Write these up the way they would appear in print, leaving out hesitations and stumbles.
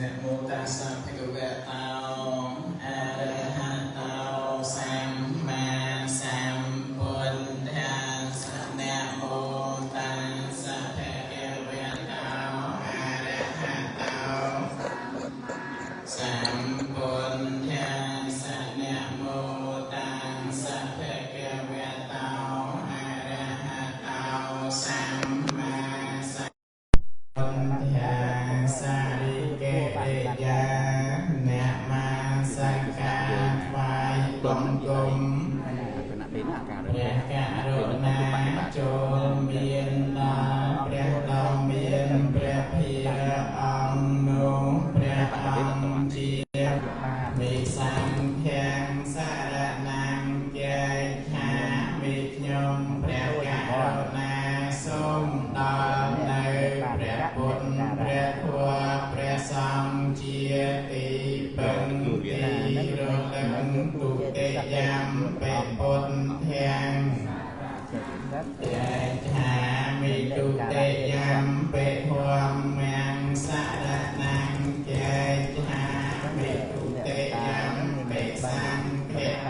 นะโมตัสสะภะคะวะโตอะระหะโตสัมมาสัมพุทธัสสะนะโมตัสสะภะคะวะโตอะระหะโตสัมพุทธัสสะนะโมตัสสะภะคะวะโตอะระหะโตสัมมาสัมพุทธัสสะริเกยะนะมาสักกะไหว้บังคมព្រះករុណាចូលមានដល់ព្រះដ៏មានព្រះភិរអង្គនោះព្រះអង្គជាមេសង្ឃាំសារណាំចែកថាមេខ្ញុំព្រះករុណាសូមដល់នៅព្រះពុទ្ធព្រះធម៌ព្រះសង្ឃជាទីពឹងទីរលឹកទុតិយំពេពុទ្ធទាំងចែកថាមេទុតិយំពេធម្មំសារណាំចែកថាមេទុតិយំពេសង្ឃៈ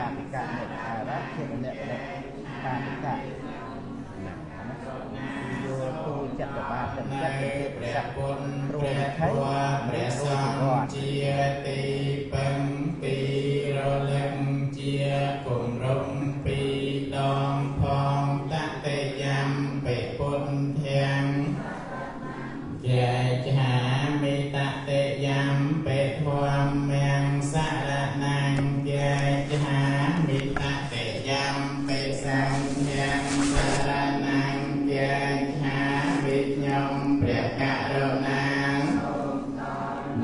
จัตวาจัตติព្រះពុទ្ធព្រះធម៌ព្រះសង្ឃជាទីពឹងទីរលឹកជាគម្រប់ពីរដងផងតតិយំពេពុទ្ធទាំងចែកថាមេតតិយំពេធម្មំសារណាំចែកថាមេតតិយំពេសង្ឃំសារណាំចែកថាខ្ញុំព្រះករុណា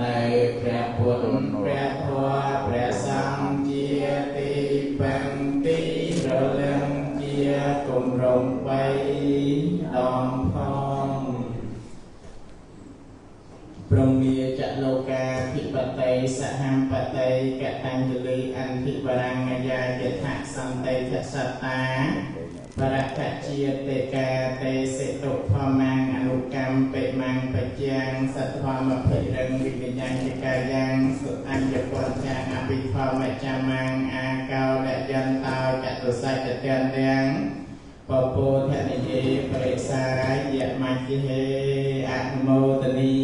នៅព្រះពុទ្ធព្រះធម៌ព្រះសង្ឃជាទីពឹងទីរលឹងជាគម្រប់បីដងផងព្រមមាចលោកាភិបតិសហំបតិកតញ្ញលិអន្តិវរង្កាយាយថសន្តិថសត្តាបរតជាទេកាទេសិតុធម្មងអនុកម្មបិមាំងបច្ចាំងសទ្ធម្មភិរឹងវិញ្ញាណជាកាយ៉ាងសុអញ្ញពញ្ចាំងអភិធម្មចាំងអាកោលយន្តោចតុសច្ចតេនទាំងពពោធនិយេបរិសាយមជ្ឈិហេអនុមោទនី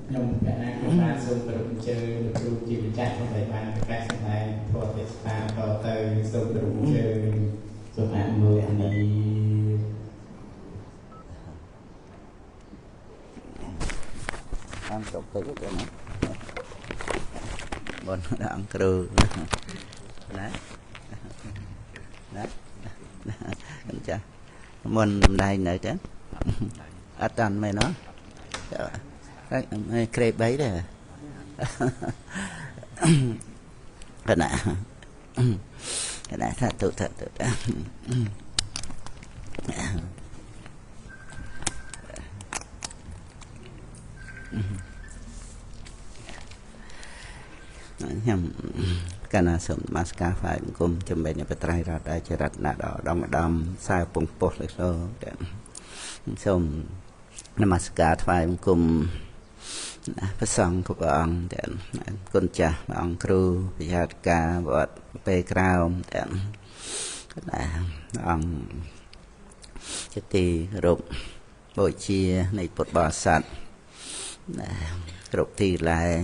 ខ្ញុំកណាបានសូមប្រពន្ធជើគ្រូជាម្ចាស់ក្នុងបានប្រកាសសម្ដែងធម៌ទេសនាតទៅសូមប្រពន្ធជើសូមអនុមោទនីអង្គទៅទៅណាបងអង្គគ្រូណាណាអញ្ចឹងមុនម្ដាយនៅចឹងអត់តាន់មែនណាក្រេប3ដែរកណាថាទៅខ្ញុំកណាសូមមាសកាហ្វាយគុំចំបែងបត្រៃរតអាចរតណាដល់ដំដំខ្សែពងពោះលើសូសូមនមស្ការថ្វាយបង្គំព្រះសង្ឃគ្រប់អង្គទាំងគុណចាស់ព្រះអង្គគ្រូវិហារការវត្តពេលក្រោមទាំងអង្គជាទីគោរពបូជានៃពុទ្ធបរិស័ទគ្រប់ទីឡើង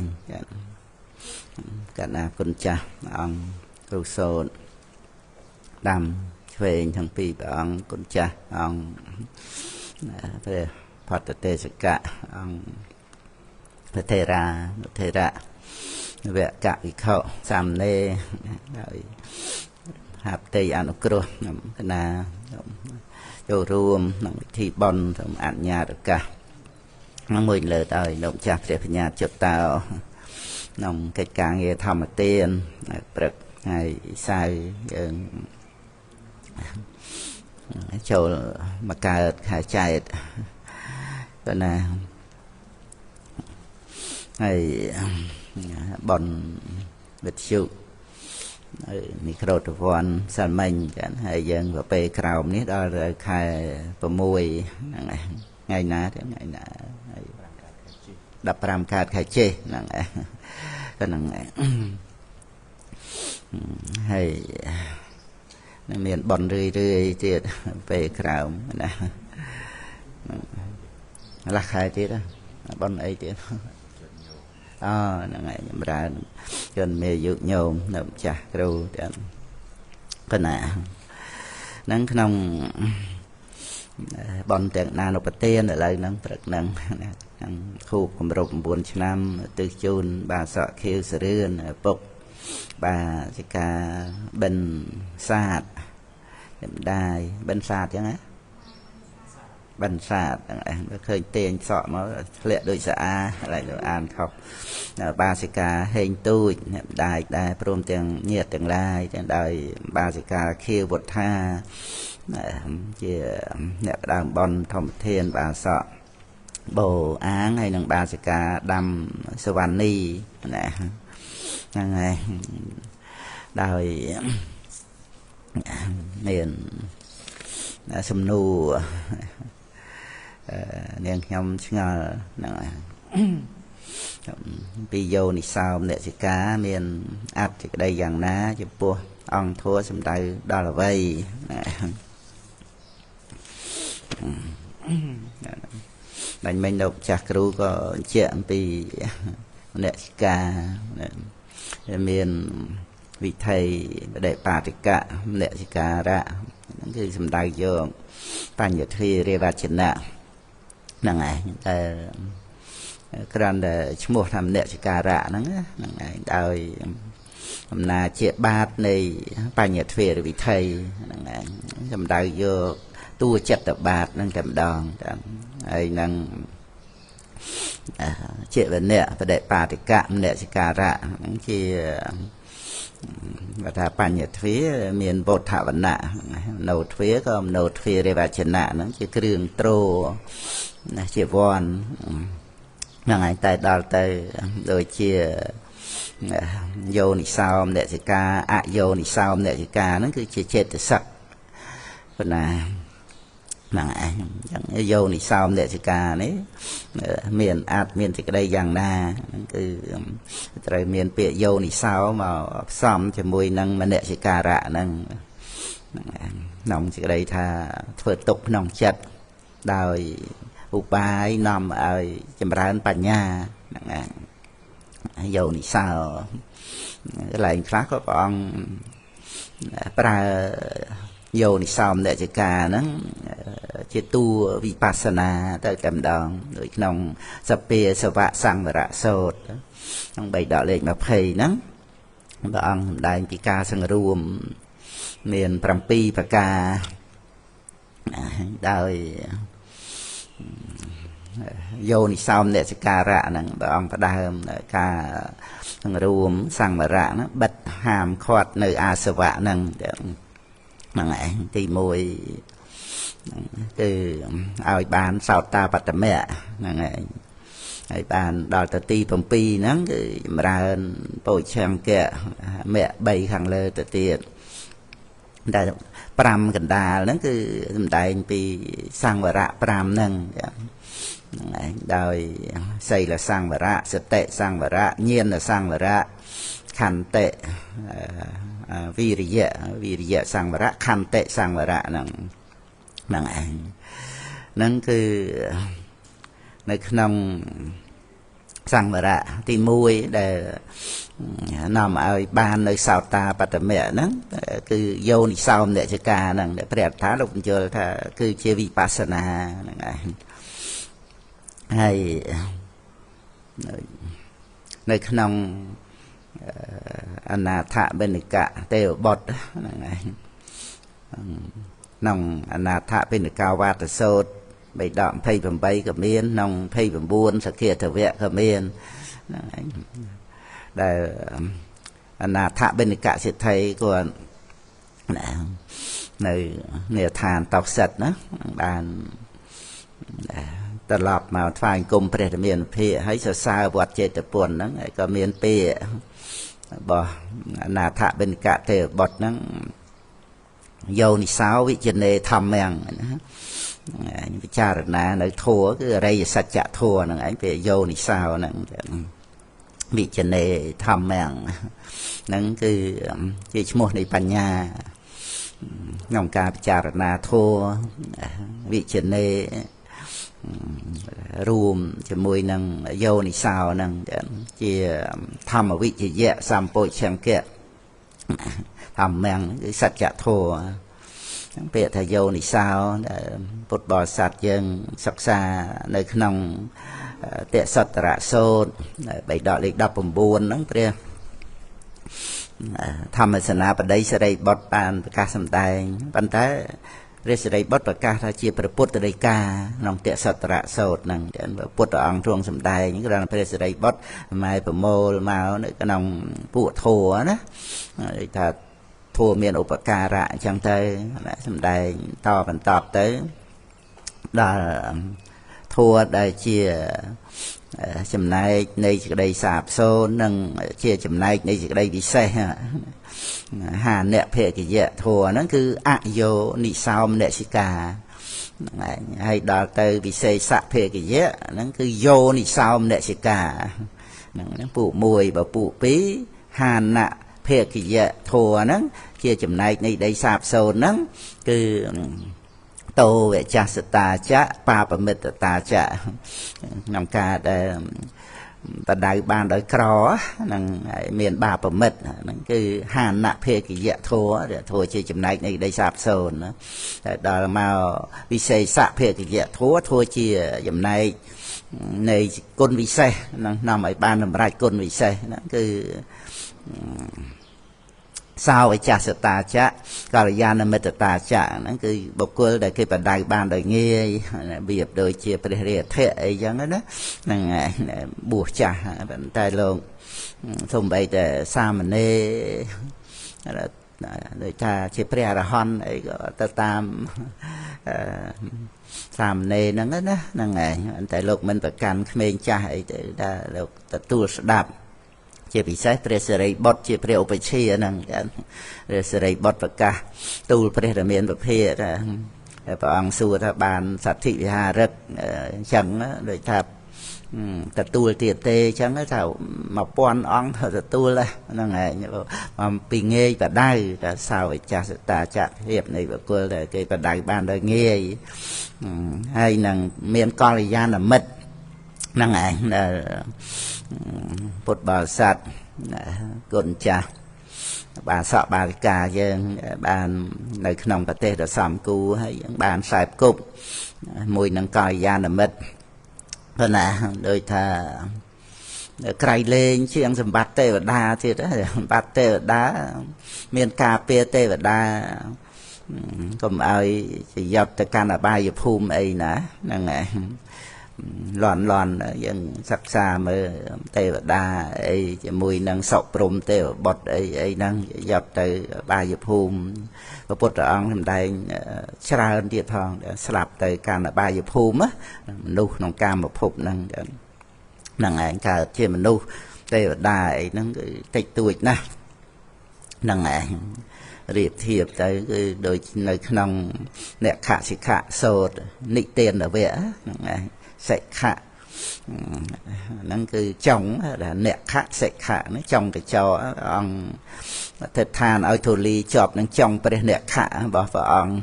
cả na con cha ông cưu sôn đam về thằng pi ông con cha ông về phật tề sự cả ông thề ra về cả cái khẩu sam nê hạp tây ăn cua cái na vô rùm thì bon thằng ăn nhà được cả nó mười lời tới động chạp để nhà chụp tao nông cái cả nghe thầm tiền bực ngày sai chỗ mà cả hải chạy cái này ngày bọn vật sự microphone sản mình chẳng hay dân và bề khảo ní đó là khai và mùi ngày ná đập ram cát khai chê nằng cái nằng hay miền bòn rươi tiệt về khảo nè là khai tiệt á bòn ấy tiệt nằng nhầm ra chân mê dụ nhôm nằm chả đâu cái nè nắng không bòn tiền na nộp tiền ở lại nắng bật nắng khu cầm rộng 4 năm từ chôn bà sọ kêu sờ rươn bốc bà chỉ cả bên sạt đài bên sạt chứ á bên sạt khơi tiền sọ nó lệ đôi xã lại được an học bà chỉ cả hình tôi đài prom tiền nhiệt tiền lai tiền đời bà chỉ cả kêu bột tha chỉ nẹp đàm bon thông thiên bà sọ bồ áng hay nâng bà sẽ cả đâm sơ văn ni nè này đời miền sầm nu niềng nhom ngờ nè bây giờ thì sao nè sẽ cá miền áp thì đây dạng ná chụp bùa ông thua sầm tay đó là vây đánh mình đọc chặt ru có chuyện vì nè ca miền vị thầy để bà thì cả nè ca ra cái sầm tay vô pan nhật thi rê va chân nè năng này cáiran để mua làm nè ca ra năng này đời là chuyện bát này pan nhật thi vị thầy năng này sầm tay vô tua chặt tập bát năng cầm đòn ai năng chuyện về nè và để bà thì cạn nè chỉ cả ra khi và thà bà nhiệt phía miền bột thả vận nạ nấu phía còn nấu phía để bà chân nạ nó chỉ cái đường trô chỉ von là ngày tại đó tại rồi chia vô thì sao nè chỉ cả vô thì sao nè chỉ cả nó cứ chỉ chết thì sắc phần là chẳng vô thì sao để chỉ cả đấy miền miền thì cái đây dạng na cứ rồi miền bịa vô thì sao mà xóm cho mùi nâng mà để chỉ cả rạ nâng nòng chỉ đây tha phượt tục nòng chật đòi bài nằm ở chấm rán bà nhà vô thì sao cái lại khác có con vô thì sao để chỉ cả nó chỉ tu vipassana tới tầm đòn rồi nông sắp bia sắp vạ sang và rạ sốt ông bày đỏ lên mà phê nắng và ông đại chỉ ca sang ruộng miền Prampi và ca đời vô thì sao để chỉ ca rạ nè và ông phải đa ca sang ruộng sang và rạ nó bật hàm khoát nơi a sơ vạ nâng này thì mùi từ ai bàn sao ta bắt mẹ này ai bàn đòi tự ti phòng pi nắng mà ra bồi trang kẹ mẹ bay hàng lơ tự tiệt đại pram gần đà nó cứ đại pi sang và rạ pram nâng đòi xây là sang và rạ sự tệ sang và rạ nhiên là sang và rạ khăn tệ vì rịa sang và rạ khăn tệ sang và rạ nâng cứ nơi nông sang và rạ thì mùi để nằm ở ban nơi sao ta bắt mẹ nâng cứ vô thì sao để cho ca nâng để bẹt thá lúc chưa thà cứ chia vipassana hay nơi nông Anatha bên cả têu bọt nòng Anatha bên cao vạt sốt bày đạm phay bầm bay cầm miên nòng phay bầm buôn sạc kia thở vẹn cầm miên để Anatha bên cả sẽ thấy của nơi nề thàn tọc sạch đó bànตลอดมาฝ่ายกรมประเทศเมียนเพียให้สาวบวชเจตปนนั้นก็เมียนเปียบ่นาถเป็นกะเตบทนั้นโยนิสาววิจเนธรรมแมง ពិចារណានៅធัวគឺអរិយសច្ចធัวហ្នឹងឯងពេលយោនិសោហ្នឹងវិជ្ជនេធម្មហ្នឹងគឺជាឈ្មោះនៃបញ្ញាក្នុងការពិចារណាធัวវិជ្ជនេរួមជាមួយនឹងយោនិសោហ្នឹងជាធម្មវិជ្ជៈសម្ពោឆង្គៈធម្មគឺសច្ចធัวពាក្យថាយោនិសោពុទ្ធបរិស័ទយើងសិក្សានៅក្នុងតិសតរសូត្របេដកលេខ19ហ្នឹងព្រះធម្មសេនាបតីសិរីបុត្របានប្រកាសសម្ដែងប៉ុន្តែព្រះសិរីបុត្រប្រកាសថាជាព្រះពុទ្ធដីកាក្នុងតិសតរសូត្រហ្នឹងពុទ្ធអង្គទ្រង់សម្ដែងគឺព្រះសិរីបុត្រម៉ែប្រមូលមកនៅក្នុងពួកធัวណាថាធัวមានឧបការៈអញ្ចឹងទៅសម្ដែងតបន្តទៅដល់ធัวដែលជាចំណែកនៃសេចក្តីសាបសូន្យនិងជាចំណែកនៃសេចក្តីពិសេសហានៈភគយៈធัวហ្នឹងគឺអយោនិសោមនសិកាហ្នឹងហើយដល់ទៅវិសេសភគយៈហ្នឹងគឺយោនិសោមនសិកាហ្នឹងពួក1បើពួក2ហានៈភគយៈធัวហ្នឹងជាចំណែកនៃដីសាបសូន្យហ្នឹងគឺតោវចសតាចៈបាបមិត្តតាចៈក្នុងការដែលបដៅបានដោយក្រហ្នឹងមានបាបមិត្តហ្នឹងគឺហានៈភេកយៈធัวជាចំណែកនៃដីសាបសូន្យណាតែដល់មកវិសេសភេកយៈធัวជាចំណែកនៃគុណវិសេសហ្នឹងនាំឲ្យបានសម្រេចគុណវិសេសហ្នឹងគឺសោវិចាសតាចៈកល្យាណមិត្តតាចៈហ្នឹងគឺបុគ្គលដែលគេបដៅបានដោយងាយវាដូចជាព្រះរាធៈអីចឹងណាហ្នឹងបួសចាស់ប៉ុន្តែលោកសូម្បីតែសាមណេរដូចថាជាព្រះអរហន្តអីក៏ទៅតាមសាមណេរហ្នឹងណាហ្នឹងឯងតែលោកមិនប្រកាន់ក្មេងចាស់អីទៅថាលោកទទួលស្ដាប់ជាពិសេសព្រះសិរីបុត្រជាព្រះឧបជាហ្នឹងព្រះសិរីបុត្រប្រកាសទូលព្រះរាមាពិភាកថាព្រះអង្គសួរថាបានសទ្ធិវិហារឹកអញ្ចឹងដូចថាទទួលទៀតទេអញ្ចឹងថា1000អង្គទទួលហ្នឹងឯងពីងាយបដៅថាសោវិចាសតាចៈភាពនៃបុគ្គលដែលគេបដៅបានដោយងាយហើយនឹងមានកល្យាណមិត្តហ្នឹងឯងដែលពុទ្ធបរិស័ទគុណចាស់បាសកបារិកាយើងបាននៅក្នុងប្រទេសដ៏សំគូហើយយើងបានខ្សែគប់មួយនឹងកល្យាណមិត្តប៉ុន្តែដូចថាក្រៃលែងជាងសម្បត្តិទេវតាទៀតសម្បត្តិទេវតាមានការពារទេវតាកុំឲ្យជាយប់ទៅកាន់អបាយភូមិអីណាហ្នឹងឯងលន់យើងសិក្សាមើលទេវតាអីជាមួយនឹងសុព្រំទេវបុត្រអីហ្នឹងយកទៅបាយភូមិព្រះពុទ្ធអង្គសម្ដែងច្រើនទៀតផងស្លាប់ទៅកាន់បាយភូមិមនុស្សក្នុងកាមភពហ្នឹងហ្នឹងឯងកើតជាមនុស្សទេវតាអីហ្នឹងគឺតិចតួចណាស់ហ្នឹងឯងរៀបធៀបទៅគឺដូចនៅក្នុងនេក្ខសិក្ខសូត្រនិទានវៈហ្នឹងឯងសិក្ខៈហ្នឹងគឺចុងនេក្ខសិក្ខៈហ្នឹងចុងកញ្ចក់អង្គទិដ្ឋានឲ្យធូលីជាប់នឹងចុងព្រះនេក្ខៈរបស់ព្រះអង្គ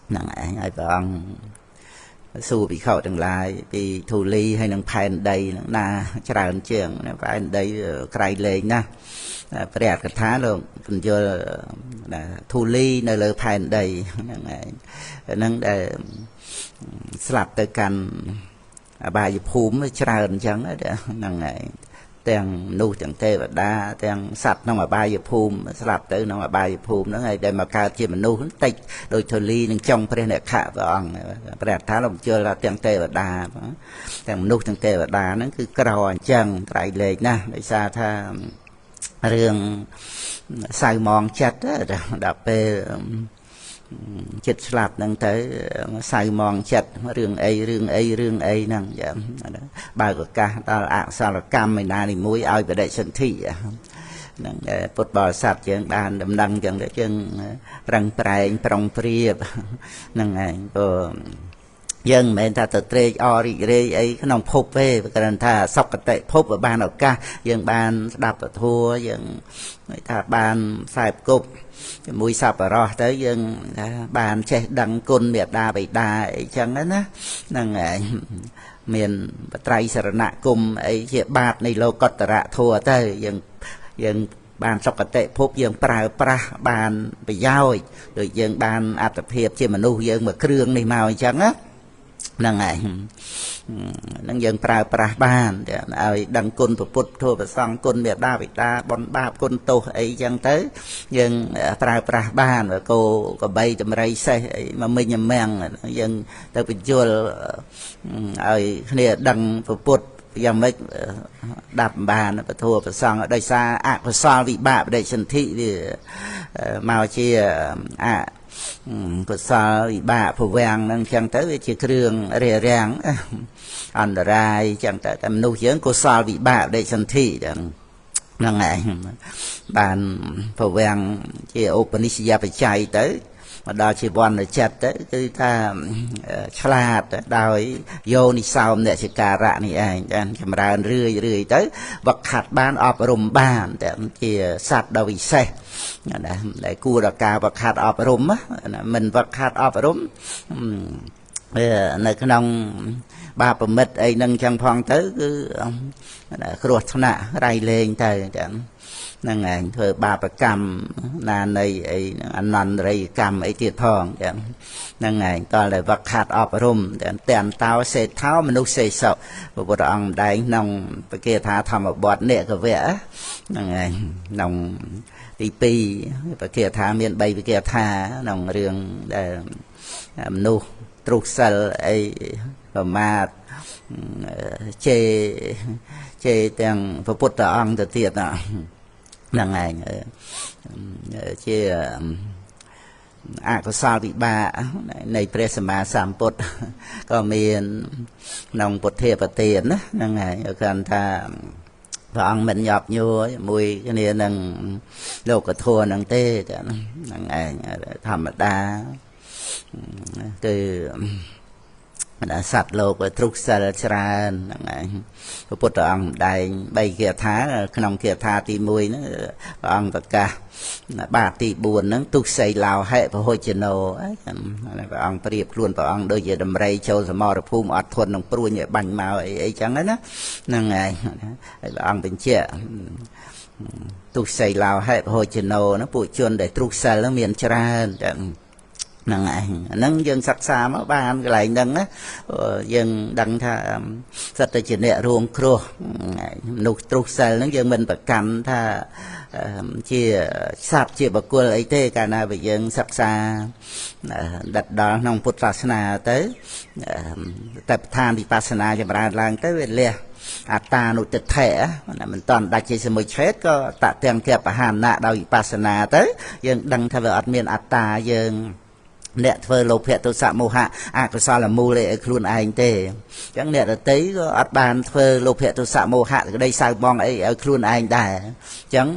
ហ្នឹងឯងឲ្យព្រះអង្គសួរភិក្ខុទាំងឡាយពីធូលីហើយនឹងផែនដីហ្នឹងណាច្រើនជាងផែនដីក្រៃលែងណាព្រះអក្សថាលោកបញ្យល់ធូលីនៅលើផែនដីហ្នឹងឯងហ្នឹងដែលស្លាប់ទៅកាន់អបាយភូមិច្រើនអញ្ចឹងហ្នឹងឯងទាំងមនុស្សទាំងទេវតាទាំងសត្វក្នុងអបាយភូមិស្លាប់ទៅក្នុងអបាយភូមិហ្នឹងហើយដែលមកកើតជាមនុស្សតិចដូចធូលីនឹងចុងព្រះនេក្ខៈព្រះអង្គព្រះអត្ថាលោកបញ្យល់ថាទាំងទេវតាទាំងមនុស្សទាំងទេវតាហ្នឹងគឺក្រអញ្ចឹងក្រៃលែងណាស់ដោយសារថារឿងសៅมองចិត្តដល់ពេលចិត្តស្លាប់ហ្នឹងទៅសៅมองចិត្តរឿងអីហ្នឹងបើកឱកាសដល់អកុសលកម្មឯណានីមួយឲ្យបដិសន្ធិ នឹងពុទ្ធបរិស័ទយើងបានដំណឹងចឹងទៅយើងប្រឹងប្រែងប្រុងប្រៀបហ្នឹងឯងព្រោះយើងមិនមែនថាទៅត្រេកអររីករាយអីក្នុងភពទេគ្រាន់ថាសុគតិភពបានឱកាសយើងបានស្ដាប់ពធយើងថាបានខ្សែគប់ជាមួយសប្បុរសទៅយើងថាបានចេះដឹងគុណមេត្តាបិតាអីចឹងណាហ្នឹងឯងមានបត្រៃសរណគមអីជាបាតនៃលោកតរៈធัวទៅយើងបានសុគតិភពយើងប្រើប្រាស់បានប្រយោជន៍ដូចយើងបានអត្តភាពជាមនុស្សយើងមួយគ្រឿងនេះមកអញ្ចឹងណាហ្នឹងឯងនឹងយើងប្រើប្រាស់បានឲ្យដឹងគុណពុទ្ធធម៌ប្រសង្ឃគុណមេត្តាបិតាបុណ្យបាបគុណទោសអីចឹងទៅយើងប្រើប្រាស់បានគោកបីតម្រៃសេះអីមកមិញមាំងយើងទៅបញ្យល់ឲ្យគ្នាដឹងពុទ្ធយ៉ាងម៉េចដាប់បានពធប្រសង្ឃដោយសារអកុសលវិបាកបដិសន្ធិវាមកជាកុសលវិបាកភវាំងហ្នឹងចឹងទៅវាជាគ្រឿងរារាំងអន្តរាយចឹងទៅតែមនុស្សយើងកុសលវិបាកបដិសន្ធិហ្នឹងឯងបានភវាំងជាឧបនិស្សយបច្ច័យទៅមកដល់ជីវ័នចិត្តទៅគឺថាឆ្លាតដោយយោនិសោមអ្នកជាការៈនេះឯងតែចម្រើនរឿយទៅវឹកខាត់បានអប់រំបានតែជាសត្វដ៏វិសេសណាដែលគួរដល់ការវឹកខាត់អប់រំមិនវឹកខាត់អប់រំនៅក្នុងបាបមិត្តអីហ្នឹងចឹងផងទៅគឺគ្រោះថ្នាក់រៃលែងទៅចឹងហ្នឹងឯងធ្វើបាបកម្មណានៃអីអនន្តរិយកម្មអីទៀតផងចឹងហ្នឹងឯងតើតែវឹកខាត់អប់រំតែនតោសេថោមនុស្សសេសុព្រះពុទ្ធអង្គម្ដែងក្នុងបកាថាធម្មបទនេកវៈហ្នឹងឯងក្នុងទី2បកាថាមាន3បកាថាក្នុងរឿងដែលមនុស្សទ្រុសិលអីប្រមាទជេទាំងព្រះពុទ្ធអង្គទៅទៀតហ្នឹងឯងជាអកុសលវិបាកនៃព្រះសម្មាសម្ពុទ្ធក៏មានក្នុងពុទ្ធាប្រទានណាហ្នឹងឯងគាត់ថាព្រះអង្គមិនញាប់ញួរមួយគ្នានឹងលោកធម៌ហ្នឹងទេហ្នឹងឯងធម្មតាគឺសត្វលោកទ្រុសិលច្រើនហ្នឹងឯងព្រះពុទ្ធអង្គម្ដែង3គាថាក្នុងគាថាទី1ហ្នឹងព្រះអង្គប្រកាសបាតទី4ហ្នឹងទុសីឡោហិពហុជណោព្រះអង្គប្រៀបខ្លួនព្រះអង្គដូចជាដំរីចូលសមរភូមិអត់ធន់នឹងព្រួញឲ្យបាញ់មកអីចឹងណាហ្នឹងឯងហើយព្រះអង្គបញ្ជាក់ទុសីឡោហិពហុជណោណាពួកជនដែលទ្រុសិលហ្នឹងមានច្រើនចឹងហ្នឹងឯងហ្នឹងយើងសិក្សាមកបានកន្លែងហ្នឹងណាយើងដឹងថាសិតតែជាអ្នករួងគ្រោះមនុស្សទ្រុសិលហ្នឹងយើងមិនប្រកាន់ថាជាសត្វជាបុគ្គលអីទេកាលណាបើយើងសិក្សាដិតដល់ក្នុងពុទ្ធសាសនាទៅតែប្រធានវិបស្សនាចម្រើនឡើងទៅវាលះអត្តានុទិដ្ឋិមិនតាន់ដាច់ជាសមុឆេតក៏តទាំងគបហានៈដោយវិបស្សនាទៅយើងដឹងថាវាអត់មានអត្តាយើងអ្នកធ្វើលោភៈទោសៈមោហៈអកុសលមូលឲ្យខ្លួនឯងទេអញ្ចឹងអ្នកដទៃក៏អត់បានធ្វើលោភៈទោសៈមោហៈក្តីសៅបងអីឲ្យខ្លួនឯងដែរអញ្ចឹង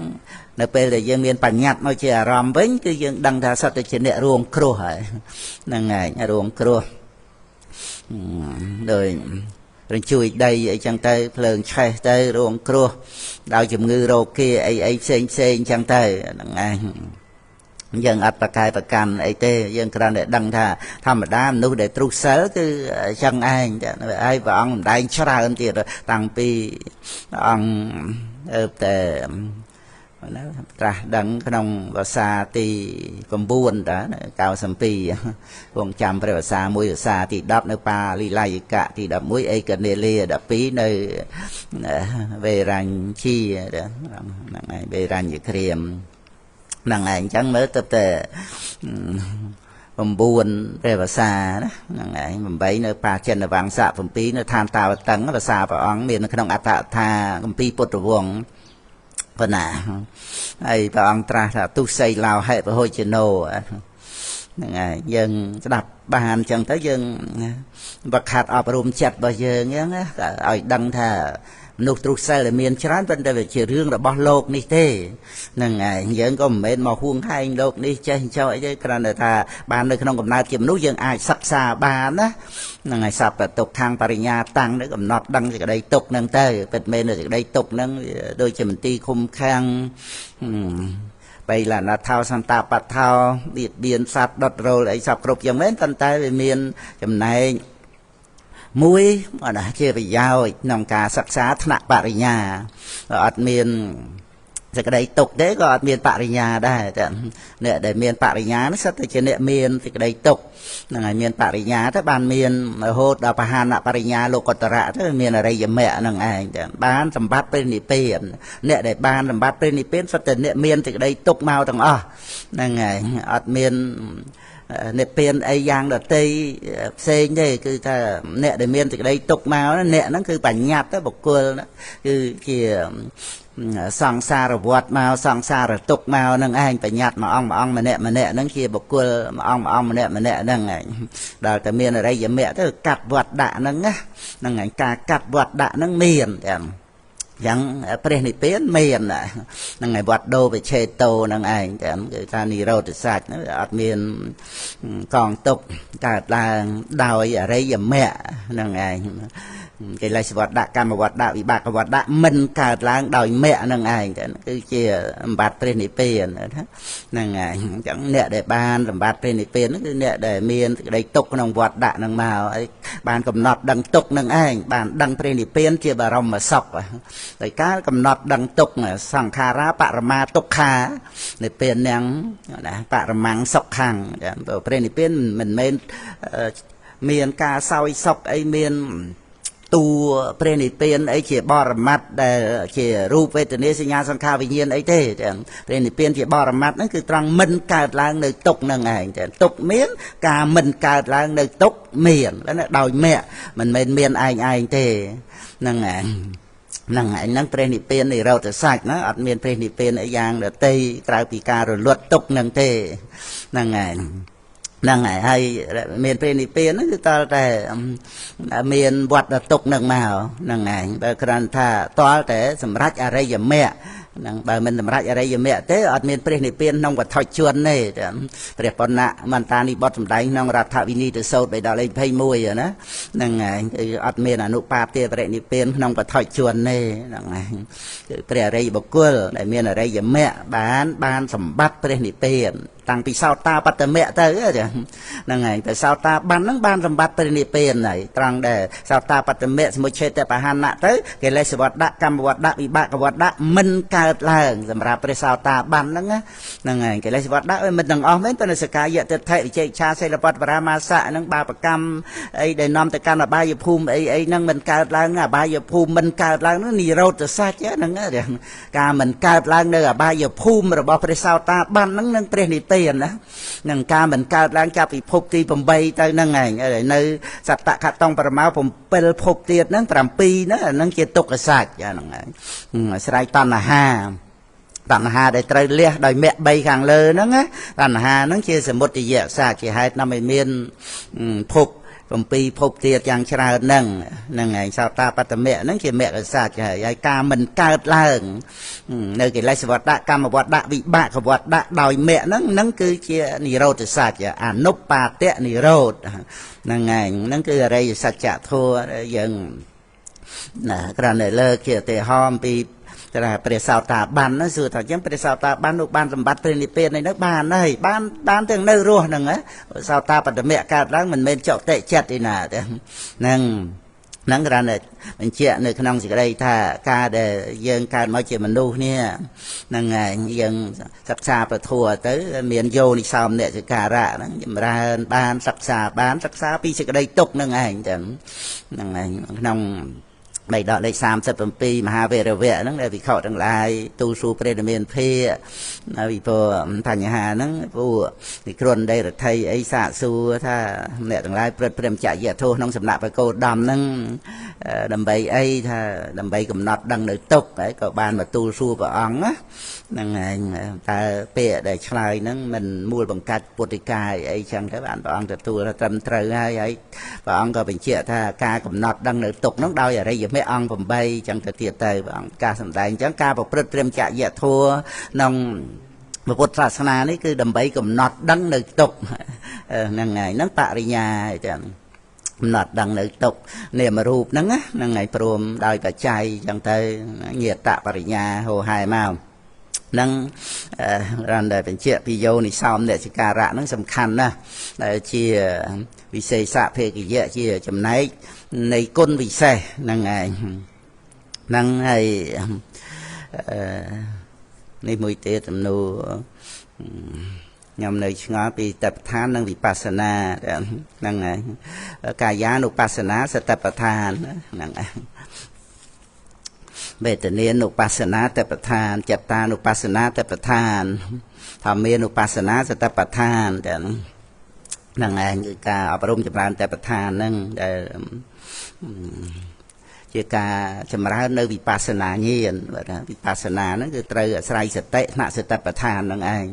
នៅពេលដែលយើងមានបញ្ញត្តិមកជាអារម្មណ៍វិញគឺយើងដឹងថាសត្វតែជាអ្នករួមគ្រោះហើយហ្នឹងឯងរួមគ្រោះដោយរញ្ជួយដីអីចឹងទៅភ្លើងឆេះទៅរួមគ្រោះដោយជំងឺរោគាអីផ្សេងអញ្ចឹងទៅហ្នឹងឯងយើងអត់ប្រកែប្រកាន់អីទេយើងគ្រាន់តែដឹងថាធម្មតាមនុស្សដែលទ្រុសិលគឺចឹងឯងហើយព្រះអង្គម្ដែងច្រើនទៀតតាំងពីអង្គតែត្រាស់ដឹងក្នុងភាសាទី9តា92គង់ចាំព្រះភាសាមួយភាសាទី10នៅប៉ាលីឡាយកៈទី11អេកនេលា12នៅវេរញ្ជីហ្នឹងឯងវេរញ្ញក្រៀមហ្នឹងឯងអញ្ចឹងមើលទៅតែ9ព្រះភាសាណាហ្នឹងឯង8នៅបាចិនវង្សៈ7នៅឋានតាវតឹងភាសាព្រះអង្គមាននៅក្នុងអត្ថកថាគម្ពីរពុទ្ធវង្សប៉ុណ្ណាហើយព្រះអង្គត្រាស់ថាទុសីឡោហិពហុជណោហ្នឹងហើយយើងស្ដាប់បានអញ្ចឹងទៅយើងវឹកហាត់អប់រំចិត្តរបស់យើងហ្នឹងឲ្យដឹងថា មនុស្សទ្រុសសិលដែលមានច្រើនប៉ុន្តែវាជារឿងរបស់លោកនេះទេហ្នឹងហើយយើងក៏មិនមែនមកហួងហែងលោកនេះចេះចោលអីទេគ្រាន់តែថាបាននៅក្នុងកំណើតជាមនុស្សយើងអាចសិក្សាបានណាហ្នឹងហើយសពទុកខាងបរិញ្ញាតាំងនេះកំណត់ដឹងសេចក្តីទុកហ្នឹងទៅពិតមែនសេចក្តីទុកហ្នឹងដូចជាមន្ទីរឃុំឃាំងបៃលានថោសន្តាបថោបៀតបៀនសត្វដុតរោលអីសពគ្រប់យ៉ាងមែនប៉ុន្តែវាមានចំណែកមួយជាប្រយោជន៍ក្នុងការសិក្សាថ្នាក់បរិញ្ញាអត់មានសេចក្តីទុកទេក៏អត់មានបរិញ្ញាដែរតែអ្នកដែលមានបរិញ្ញានេះសិតតែជាអ្នកមានសេចក្តីទុកហ្នឹងហើយមានបរិញ្ញាទៅបានមានរហូតដល់បហានបរិញ្ញាលោកុត្តរៈទៅមានអរិយមគ្គហ្នឹងឯងតែបានសម្បត្តិព្រះនិព្វានអ្នកដែលបានសម្បត្តិព្រះនិព្វានសិតតែអ្នកមានសេចក្តីទុកមកទាំងអស់ហ្នឹងហើយអត់មាននិព្វានអីយ៉ាងដតីផ្សេងទេគឺថាអ្នកដែលមានសេចក្តីទុកមកអ្នកហ្នឹងគឺបញ្ញត្តិបុគ្គលគឺជាសង្សារវត្តមកសង្សារទុកមកហ្នឹងឯងបញ្ញត្តិមួយអង្គម្នាក់ហ្នឹងជាបុគ្គលមួយអង្គម្នាក់ហ្នឹងឯងដល់តែមានអរិយមគ្គទៅកាត់វត្តដាក់ហ្នឹងហ្នឹងឯងការកាត់វត្តដាក់ហ្នឹងមានយ៉ាងព្រះនិព្វានមានហ្នឹងឯងវត្តដោវិឆេតោហ្នឹងឯងតែគឺថានិរោធសច្ចហ្នឹងអត់មានកងទុកកើតឡើងដោយអរិយមគ្គហ្នឹងឯងកិលេសវត្តដាក់កម្មវត្តដាក់វិបាកវត្តដាក់មិនកើតឡើងដោយមគ្គហ្នឹងឯងគឺជាសម្បត្តិព្រះនិព្វានហ្នឹងឯងអញ្ចឹងអ្នកដែលបានសម្បត្តិព្រះនិព្វានហ្នឹងគឺអ្នកដែលមានសេចក្តីទុកក្នុងវត្តដាក់ហ្នឹងមកហើយបានកំណត់ដឹងទុកហ្នឹងឯងបានដឹងព្រះនិព្វានជាបរមសុខដោយការកំណត់ដឹងទុកសង្ខារាបរមាទុក្ខានិព្វានហ្នឹងណាបរមង្គសុខខាងព្រះនិព្វានមិនមែនមានការសោយសុខអីមានតួព្រះនិព្វានអីជាបរមត្តដែលជារូបវេទនាសញ្ញាសង្ខារវិញ្ញាណអីទេព្រះនិព្វានជាបរមត្តហ្នឹងគឺត្រង់មិនកើតឡើងនៅទុក្ខហ្នឹងឯងទុក្ខមានការមិនកើតឡើងនៅទុក្ខមានដោយមគ្គមិនមែនមានឯងទេហ្នឹងឯងហ្នឹងព្រះនិព្វាននិរោធសច្ចណាអត់មានព្រះនិព្វានអីយ៉ាងដទៃក្រៅពីការរលត់ទុក្ខហ្នឹងទេហ្នឹងឯងហ្នឹងហើយមានព្រះនិព្វានហ្នឹងគឺតើតែមានវត្តទុកហ្នឹងមកហ្នឹងឯងបើគ្រាន់ថាតើតែសម្រេចអរិយមគ្គហ្នឹងបើមិនសម្រេចអរិយមគ្គទេអត់មានព្រះនិព្វានក្នុងវត្ថុជនទេព្រះបណ្ណៈមន្តានិបុត្រសម្ដែងក្នុងរដ្ឋវិនីទសោត3ដល់លេខ21ណាហ្នឹងឯងគឺអត់មានអនុបាទទេព្រះនិព្វានក្នុងវត្ថុជនទេហ្នឹងឯងគឺព្រះអរិយបុគ្គលដែលមានអរិយមគ្គបានសម្បត្តិព្រះនិព្វានតាំងពីសោតាបត្តមគ្គទៅហ្នឹងហើយតែសោតាបានហ្នឹងបានសម្បត្តិព្រះនិព្វានហើយត្រង់ដែលសោតាបត្តមគ្គសមុច្ឆេតបហានៈទៅកិលេសវត្តដាក់កម្មវត្តដាក់វិបាកវត្តដាក់មិនកើតឡើងសម្រាប់ព្រះសោតាបានហ្នឹងហើយកិលេសវត្តដាក់មិនទាំងអស់មែនប៉ុន្តែសកាយៈទិដ្ឋិវិជ័យឆាសិលបត្តបរាមាសៈហ្នឹងបាបកម្មអីដែលនាំទៅកាន់អបាយភូមិអីហ្នឹងមិនកើតឡើងអបាយភូមិមិនកើតឡើងហ្នឹងនិរោធសច្ចហ្នឹងការមិនកើតឡើងនៅអបាយភូមិរបស់ព្រះសោតាបានហ្នឹងនឹងព្រះនិព្វានណានឹងការមិនកើតឡើងចាប់ពីភពទី8ទៅហ្នឹងឯងនៅសត្តខតង់បរមោ7ភពទៀតហ្នឹង7ហ្នឹងជាទុក្ខសច្ចហ្នឹងឯងអាស្រ័យតណ្ហាដែលត្រូវលះដោយមគ្គ3ខាងលើហ្នឹងណាតណ្ហាហ្នឹងជាសមុទយសច្ចជាហេតុនាំឲ្យមានភព7ភពទៀតយ៉ាងច្រើនហ្នឹងឯងសោតាបត្តមគ្គហ្នឹងជាមគ្គសច្ចហើយការមិនកើតឡើងនៅកិលេសវត្តដាក់កម្មវត្តដាក់វិបាកវត្តដាក់ដោយមគ្គហ្នឹងគឺជានិរោធសច្ចអនុបាទៈនិរោធហ្នឹងឯងហ្នឹងគឺអរិយសច្ចធម៌យើងណាគ្រាន់តែលើកជាឧទាហរណ៍ពីតែព្រះសោតាបានណាសួរថាអញ្ចឹងព្រះសោតាបាននោះបានសម្បត្តិព្រះនិព្វាននេះបានហើយបានទាំងនៅរស់ហ្នឹងសោតាបត្តមគ្គកើតឡើងមិនមែនចុតិចិត្តទេណាហ្នឹងគ្រាន់តែបញ្ជាក់នៅក្នុងសេចក្តីថាការដែលយើងកើតមកជាមនុស្សនេះហ្នឹងហើយយើងសិក្សាពធទៅមានយោនិសោមនសិការៈហ្នឹងចម្រើនបានសិក្សាពីសេចក្តីទុកហ្នឹងឯងចឹងហ្នឹងឯងក្នុងបីដកលេខ37មហាវេរវៈហ្នឹងដែលវិខទាំងឡាយទូលសួរព្រះរាមាភិវិពបញ្ហាហ្នឹងពួកនិក្រណដីរដ្ឋីអីសាកសួរថាអ្នកទាំងឡាយព្រឹត្តព្រមចយៈធោក្នុងសំណាក់បកោដំហ្នឹងដើម្បីអីថាដើម្បីកំណត់ដឹងនៅទុកហើយក៏បានមកទូលសួរព្រះអង្គណាហ្នឹងឯងតើពាក្យដែលឆ្លើយហ្នឹងមិនមូលបង្កាច់ពុទ្ធិកាយអីចឹងទៅបានព្រះអង្គទទួលថាត្រឹមត្រូវហើយព្រះអង្គក៏បញ្ជាក់ថាការកំណត់ដឹងនៅទុកហ្នឹងដោយអរិយ មេអង្គ8ចឹងទៅទៀតទៅព្រះអង្គការសម្ដែងចឹងការប្រព្រឹត្តព្រមចយៈធัวក្នុងពុទ្ធសាសនានេះគឺដើម្បីកំណត់ដឹងនៅទុកហ្នឹងហើយហ្នឹងបរិញ្ញាចឹងកំណត់ដឹងនៅទុកនាមរូបហ្នឹងហ្នឹងហើយព្រមដោយបច្ច័យចឹងទៅញាតបរិញ្ញាហោហែមកនឹងរំដែលបញ្ជាក់ពីយោនិសោមអ្នកចការៈហ្នឹងសំខាន់ណាស់ដែលជាវិសេសភេកយៈជាចំណែកនៃគុណវិសេសហ្នឹងឯងហ្នឹងហើយនេះមួយទៀតសំណួរខ្ញុំនៅឆ្ងល់ពីតបឋាននិងវិបស្សនាហ្នឹងឯងកាយានុបស្សនាសតបដ្ឋានហ្នឹងឯងវេទនានុបស្សនាតបដ្ឋានចិត្តានុបស្សនាតបដ្ឋានធម្មានុបស្សនាសតបដ្ឋានហ្នឹងឯងគឺការអប់រំចម្រើនតបដ្ឋានហ្នឹងដែលជាការចម្រើននៅវិបស្សនាញាណបាទវិបស្សនាហ្នឹងគឺត្រូវអាស្រ័យសតិថ្នាក់សតិប្បដ្ឋានហ្នឹងឯង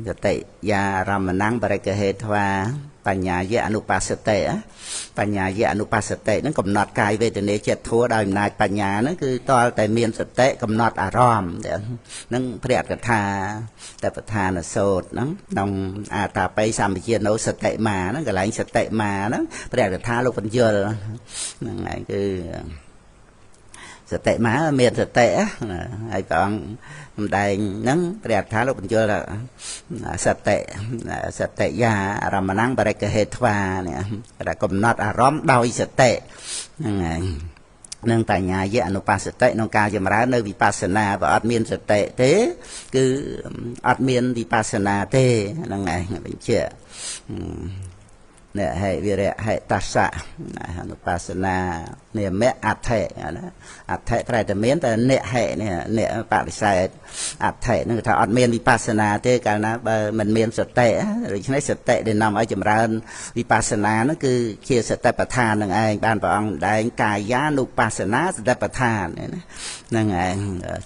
សតិយារមណੰបរិកហេត្វាបញ្ញាយៈអនុបស្សតិបញ្ញាយៈអនុបស្សតិហ្នឹងកំណត់កាយវេទនាចិត្តធัวដោយអំណាចបញ្ញាហ្នឹងគឺតលតែមានសតិកំណត់អារម្មណ៍ហ្នឹងព្រះកថាតបដ្ឋានសោតហ្នឹងក្នុងអាតាបិសម្បជាណោសតិមាហ្នឹងកន្លែងសតិមាហ្នឹងព្រះកថាលោកបញ្យលហ្នឹងហើយគឺសតិមាមានសតិហើយព្រះអង្គសម្ដែងហ្នឹងព្រះថាលោកបញ្យលសតិយារមណੰបរិកហេត្វានេះតែកំណត់អារម្មណ៍ដោយសតិហ្នឹងហើយនឹងបញ្ញាយៈអនុបស្សតិក្នុងការចម្រើននៅវិបស្សនាបើអត់មានសតិទេគឺអត់មានវិបស្សនាទេហ្នឹងឯងបញ្ជាក់អ្នកហេវិរៈហេតស្សៈអនុបស្សនានិមៈអដ្ឋិណាអដ្ឋិប្រែតែមានតែអ្នកហេនេះអ្នកបដិសេធអដ្ឋិនឹងថាអត់មានវិបស្សនាទេកាលណាបើមិនមានសតិដូច្នេះសតិដែលនាំឲ្យចម្រើនវិបស្សនានោះគឺជាសតិប្បដ្ឋាននឹងឯងបានព្រះអង្គដែងកាយានុបស្សនាសតិប្បដ្ឋានហ្នឹងឯង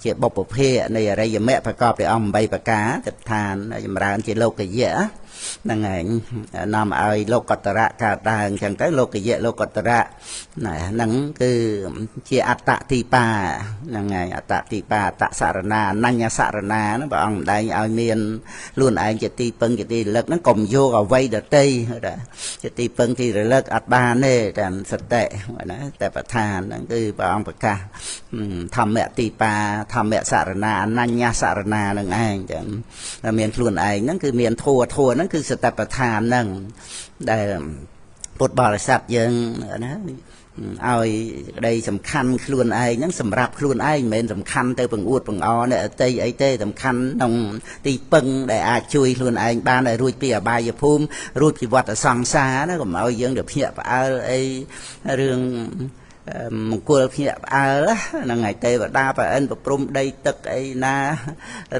ជាបុព្វភេទនៃអរិយមគ្គប្រកបដោយអង្គ8ប្រការសតិប្បដ្ឋានចម្រើនជាលោកយៈហ្នឹងឯងនាំឲ្យលោកតរៈកើតឡើងអញ្ចឹងទៅលោកយៈលោកតរៈហ្នឹងគឺជាអត្តទីបាហ្នឹងឯងអត្តទីបាអត្តសារណាអនញ្ញសារណាហ្នឹងព្រះអង្គម្ដែងឲ្យមានខ្លួនឯងជាទីពឹងជាទីរលឹកហ្នឹងកុំយកអ្វីដទៃជាទីពឹងទីរលឹកអត់បានទេតាមសតិណាតែប្រធានហ្នឹងគឺព្រះអង្គប្រកាសធម្មទីបាធម្មសារណាអនញ្ញសារណាហ្នឹងឯងចឹងមានខ្លួនឯងហ្នឹងគឺមានធัวហ្នឹងគឺសតិប្បដ្ឋានហ្នឹងដែលពុទ្ធបរិស័ទយើងណាឲ្យក្តីសំខាន់ខ្លួនឯងហ្នឹងសម្រាប់ខ្លួនឯងមិនមែនសំខាន់ទៅបង្អួតបង្អអ្នកអតីអីទេសំខាន់ក្នុងទីពឹងដែលអាចជួយខ្លួនឯងបានឲ្យរួចពីអបាយភូមិរួចពីវដ្តសង្សារណាកុំឲ្យយើងទៅភ្ញាក់ផ្អើលអីរឿងមង្គលភ្ញាក់ផ្អើលហ្នឹងហើយទេវតាប្រអិនប្រព្រំដីទឹកអីណា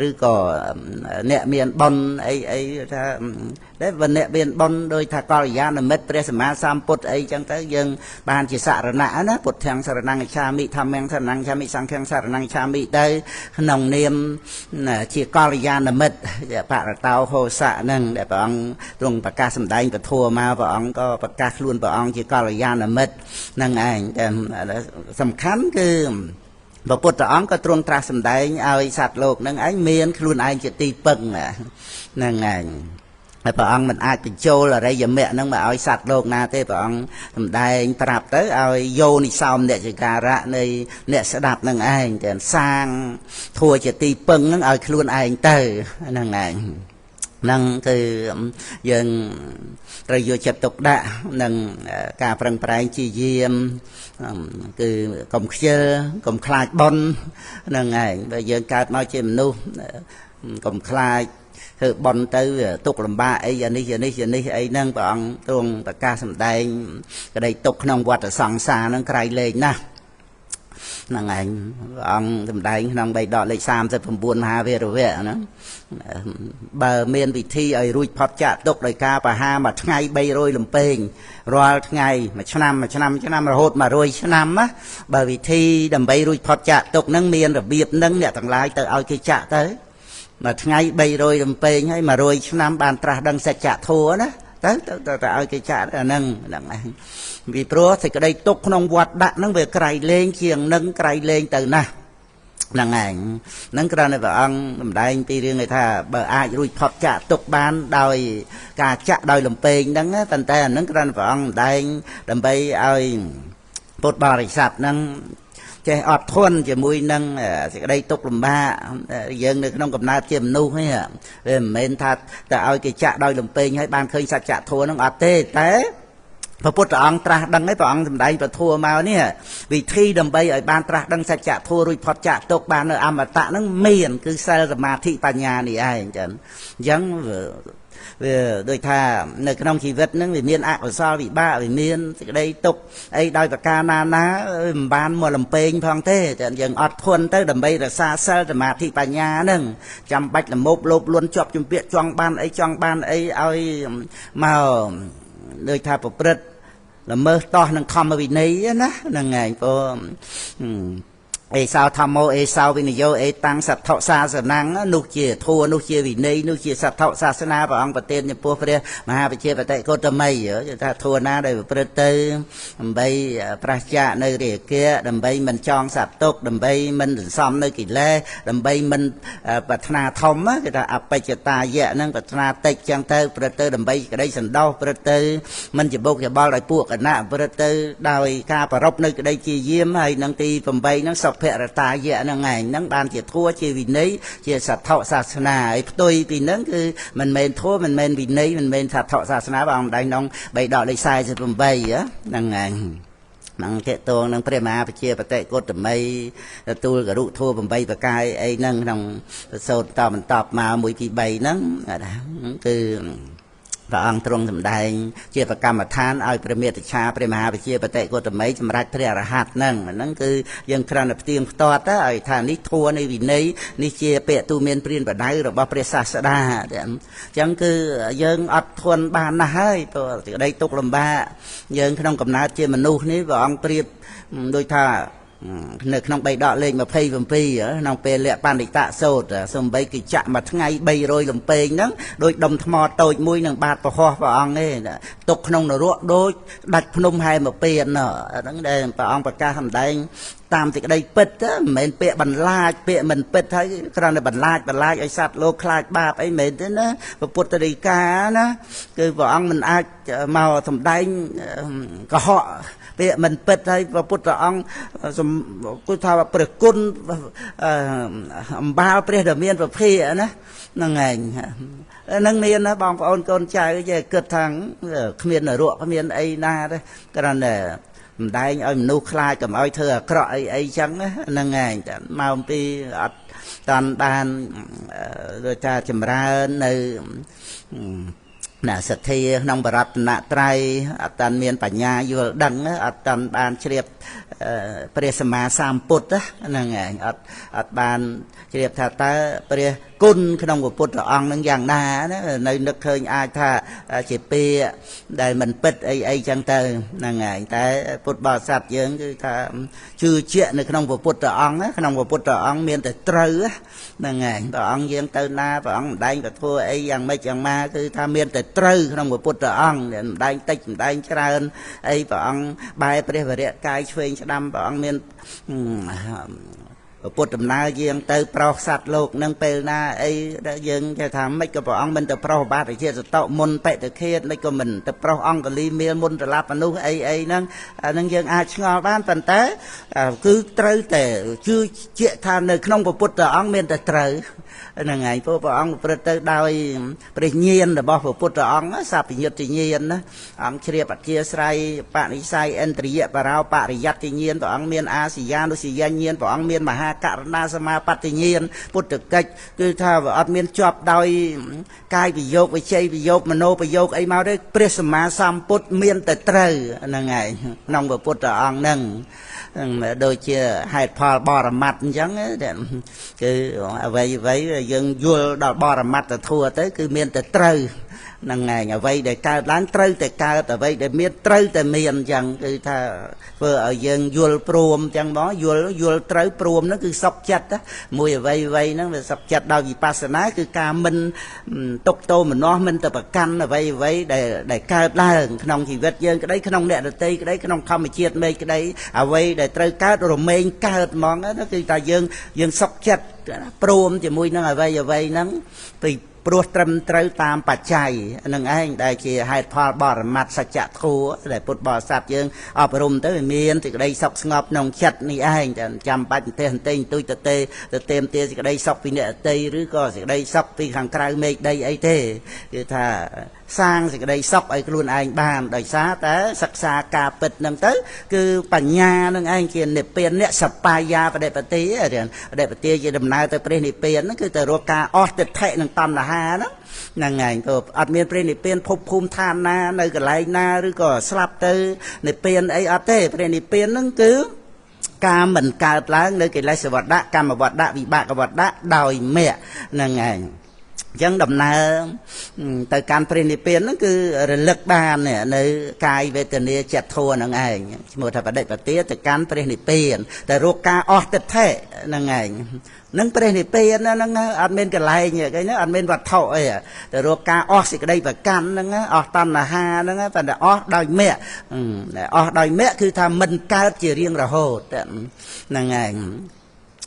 ឬក៏អ្នកមានបុណ្យអីថាតែបើអ្នកមានបុណ្យដោយថាកល្យាណមិត្តព្រះសម្មាសម្ពុទ្ធអីចឹងទៅយើងបានជាសរណៈណាពុទ្ធាំងសរណង្កច្ឆាមិធម្មំសរណង្កច្ឆាមិសង្ឃំសរណង្កច្ឆាមិទៅក្នុងនាមជាកល្យាណមិត្តបរតោហោសៈហ្នឹងដែលព្រះអង្គទ្រង់ប្រកាសសម្ដែងពធមកព្រះអង្គក៏ប្រកាសខ្លួនព្រះអង្គជាកល្យាណមិត្តហ្នឹងឯងសំខាន់គឺព្រះពុទ្ធអង្គក៏ទ្រង់ត្រាស់សម្ដែងឲ្យសត្វលោកនឹងឯងមានខ្លួនឯងជាទីពឹងហ្នឹងឯងហើយព្រះអង្គមិនអាចបញ្ចូលអរិយមគ្គហ្នឹងមកឲ្យសត្វលោកណាទេព្រះអង្គសម្ដែងប្រាប់ទៅឲ្យយោនិសោមអ្នកចការៈនៃអ្នកស្ដាប់នឹងឯងតែសាងធัวជាទីពឹងហ្នឹងឲ្យខ្លួនឯងទៅហ្នឹងឯងហ្នឹងគឺយើងត្រូវយកចិត្តទុកដាក់នឹងការប្រឹងប្រែងជាយាមគឺកុំខ្ជិលកុំខ្លាចបុណ្យហ្នឹងឯងបើយើងកើតមកជាមនុស្សកុំខ្លាចធ្វើបុណ្យទៅទុកលំបាកអីអានេះអីហ្នឹងព្រះអង្គទ្រង់ប្រកាសសម្ដែងក្តីទុកក្នុងវដ្តសង្សារហ្នឹងក្រៃលែងណាស់ហ្នឹងឯងព្រះអង្គសម្ដែងក្នុងបៃដកលេខ39មហាវីរវៈហ្នឹងបើមានវិធីឲ្យរួចផុតចាកទុកដោយការប្រហារមួយថ្ងៃ300លំពេងរាល់ថ្ងៃមួយឆ្នាំរហូត100ឆ្នាំណាបើវិធីដើម្បីរួចផុតចាកទុកហ្នឹងមានរបៀបហ្នឹងអ្នកទាំងឡាយទៅឲ្យគេចាក់ទៅមួយថ្ងៃ300លំពេងហើយ100ឆ្នាំបានត្រាស់ដឹងសច្ចធម៌ណា ទៅឲ្យគេចាក់អាហ្នឹងvì pro thì cái đây tục không vặt đạn nó về cày lên chiềng nâng cày lên từ nè năng ảnh nâng cái này vợ ông đây thì riêng người ta bờ ai rồi phật chạ tục ban đòi cả chạ đòi lồng pin nâng tần tè nâng cái này vợ ông đây đầm bay ai bột bò để sạp nâng chơi ọt thôn chỉ mùi nâng cái đây tục làm ba dân được không cầm na chiêm nu hay à về mình thật ta ai cái chạ đòi lồng pin hay ban khơi sạch chạ thua nó ọt tê téพระพุทธองค์ตรัสดังให้พระองค์ทำได้ประทัวมาเนี่ยวิธีดำไปไอ้บานตรัสดังสัจจะทัวรุยพอจะตกบานในอมตะนั่งเมียนคือสมาธิปัญญานี่ไอ้จันยังโดยท่าในขนมชีวิตนั่งวิเมียนอักษรวิบ้าวิเมียนได้ตกไอ้ได้ประการนานะบานมัวลำเพงพองเต้จันยังอดทนเต้ดำไปแต่ซาสมาธิปัญญานั่งจำบัดละมบลบล้วนจบจุ่มเปียจ้องบานไอ้เอามาโดยท่าประพฤติlà mơ to nâng thầm ở vị này á nâng ngày có ai sao tham mô ai sao vì nhiều ai tăng sạch thọ xa sở năng nụ chia thua nụ chia vì này nụ chia sạch thọ xa na và ông và tên nhập bố phê mà hai bà chia bà tay cô tâm mây ở chúng ta thua na đây bà tư đầm bay pracha nơi rìa kia đầm bay mình chọn sạch tốt đầm bay mình xong nơi kỳ lê đầm bay mình bà thna thông á chúng ta ập bay cho ta dạ nâng bà thna tích chăng tư đầm bay cái đây sẵn đau bà tư mình chỉ bốc cái bao lại buộc ở nạ bà tư đòi ca bà rốc nơi cái đây chia diêm hay nâng ti phẩm bay nâng sọc phẹ ta dạ năng ngày nắng ban chỉ thua chỉ vì nấy chỉ sạch thọศาสนาไอ้tôi vì nắng cứ mình men thua mình men vì nấy mình men sạch thọศาสนาบางđại nông bày đọ lấy saiจะผมbay á năng ngày năng kẹtตัวnăng pre maไปเชียร์ไปเตะกดแต่ไม่ตัวกระดูกทั่วผมbayไปกายไอ้năng năngโซนตอบมันตอบมามวยปีใบnăngคือ พระองค์ทรงสำแดงเจียประกรรมฐานเอาประเมตชาประมหาวิเชียปเตโกตมัยจำรัดพระอรหันต์นั่นคือยังครานเตียงต่อแต่ไอ้ฐานนิทัวในวินัยนิเชียเปะตูเมียนเปลี่ยนแบบไหนหรือว่าพระศาสดาจังคือยังอัดทวนบานนะให้ตัวได้ตกลำบากยังขนมกับนาเจียมนุษย์นี้พระองค์เปรียบโดยท่าในขนมใบดอกเล่งมาเพย์ผมปีน้องเปย์เละปานดิตะโซดสมใบกิจจะมาทั้งไงใบโรยลำเปย์นั้นโดยดมทมอโตยมุ้ยหนึ่งบาทประคอพระองค์นี่ตกขนมนรกโดยดัดพนมให้มาเปลี่ยนเนาะนั่นเองพระองค์ประกาศทำได้ตามที่ได้เป็ดเหม็นเปะบรรลาดเปะมันเป็ดให้กระนั้นบรรลาดไอ้สัตว์โลคลาดบาปไอ้เหม็นนั่นนะพระพุทธดีกานะคือพระองค์มันอาจมาทำได้ก็เหาะเปะมันเป็ดให้พระพุทธองค์สมกุศลประกุลบาเปรี้ยเดมียนประเพียนะนั่งไงนั่งเมียนนะบางพระองค์กนใจก็จะเกิดทางเมียนรัวเมียนไอ้นาได้กระนั้นได้เอาหนูคลายกับเอาเธอเคราะห์ไอ้จังนะนั่งไงมาปีตอนบานเราจะจำราในน่ะสัตย์น้องบรัตนาไตรอัตตันเมียนปัญญาอยู่ดังอัตตันบานเฉียบเปรียสมาสามปุตตะนั่งไงอัตบานเฉียบท่าตาเปรียกุลขนมกับปุตตะองนั่งอย่างนานะในนึกเคยอาท่าเฉียบเปียได้มันเป็ดไอ้จังเตอนั่งไงแต่ปุตบาสัตเยอะคือท่าชื่อเชี่ยในขนมกับปุตตะองนะขนมกับปุตตะองเมียนแต่เตอนั่งไงตะองยังเตอนาตะองได้กับทั่วไอ้ยังไม่จังมาคือท่าเมียนแต่เตอขนมกับปุตตะองเนี่ยได้ติดได้เจริญไอ้ตะองใบเปรียบเรียกายช่วยดำตะองเมียนปุตตะนายังเตอเปราสัตโลกนั่งเปลนาไอ้ยังจะทำไม่ก็บอกมันจะเปราบาดไอ้เชี่ยจะโตมนเปะตะเคียนไม่ก็มันจะเปราองกะลีเมียนมนจะรับอนุไอ้นั่งยังอาชงอบ้านปันแต่คือเตอแต่ชื่อเชี่ยทานในขนมกับปุตตะองเมียนแต่เตอนั่งไงพวกพระองค์ประเตอได้ปริญญาแต่บอกพระพุทธองค์สัพพิญญติญาณนะองค์เชียบปัจเจสไรปานิสัยเอ็นตริยปราวปริยัติญาณพระองค์เมียนอาสิยานุสิยาญาณพระองค์เมียนมหาการณาสมาปฏิญาณพุทธกิจคือถ้าอัตเมียนจอบโดยกายวิโยกวิชัยวิโยกมโนวิโยกไอ้มาได้เปรียสมาสามพุทธเมียนแต่เตอนั่งไงน้องพระพุทธองค์นั่งโดยเชื่อให้พอบอระมัดจังคือไว้ยังยัวดอกบอระมัดแต่ทั่วtớiคือเมียนแต่เตอ năng ngày ở vây để cao láng trâu để cao ở vây để miết trâu để miền chẳng cứ tha vừa ở dân vua prom chẳng đó vua trâu prom nó cứ sọc chặt á mùi ở vây nó về sọc chặt đau gì pasana cứ ca minh tốc tô mà nó minh tập căn ở vây để cao láng không thì vết dân cái đấy không nè được tây cái đấy không không mà chiết mây cái đấy ở vây để trâu cao rồi men cao món đó nó cứ ta dân sọc chặt prom thì mùi nó ở vây nó thì pro trầm trâu tam bạch chay nâng anh đây chỉ hai pha bò mặt sạch chặt khô để bột bò sạp dương ở rùm tới miền thì đây sọc ngọc nồng chặt này anh chăm bạch tên tên tôi tê tem tia thì đây sọc vì nè tây rứ co thì đây sọc vì hàng cày mê đây ấy thế thì thà sang thì đây sọc ấy luôn anh bàn đời xá té sắc xa cà pịt nâng tới cứ bản nhà nâng anh kia nệp tiền nè sập paya và đẹp tí đẹp tí chỉ đầm nào tới bên nệp tiền nó cứ từ roca ót từ thệ nâng tâm là ha đó năng ngày tôi ở miền bên nệp tiền phục phum than na nơi cái lại na rồi có slap từ nệp tiền ấy ở thế bên nệp tiền nó cứ ca mình ca láng nơi cái lại sự vật đá ca mà vật đá bị bạc vật đá đòi mẹ năng ngày dân đầm na từ can Philippines nó cứ lực bàn này nơi cài về tình yêu chặt thua năng ngày một thằng phải đại tía từ can Philippines từ roca ở tết thế năng ngày nâng Philippines nó ăn bên cái này nhỉ cái nó ăn bên vật thọ ấy từ roca ở cái đây và can nó ở tam là ha nó và ở đòi mẹ ở đòi mẹคือทำmình cao chỉ riêng là hồ năng ngày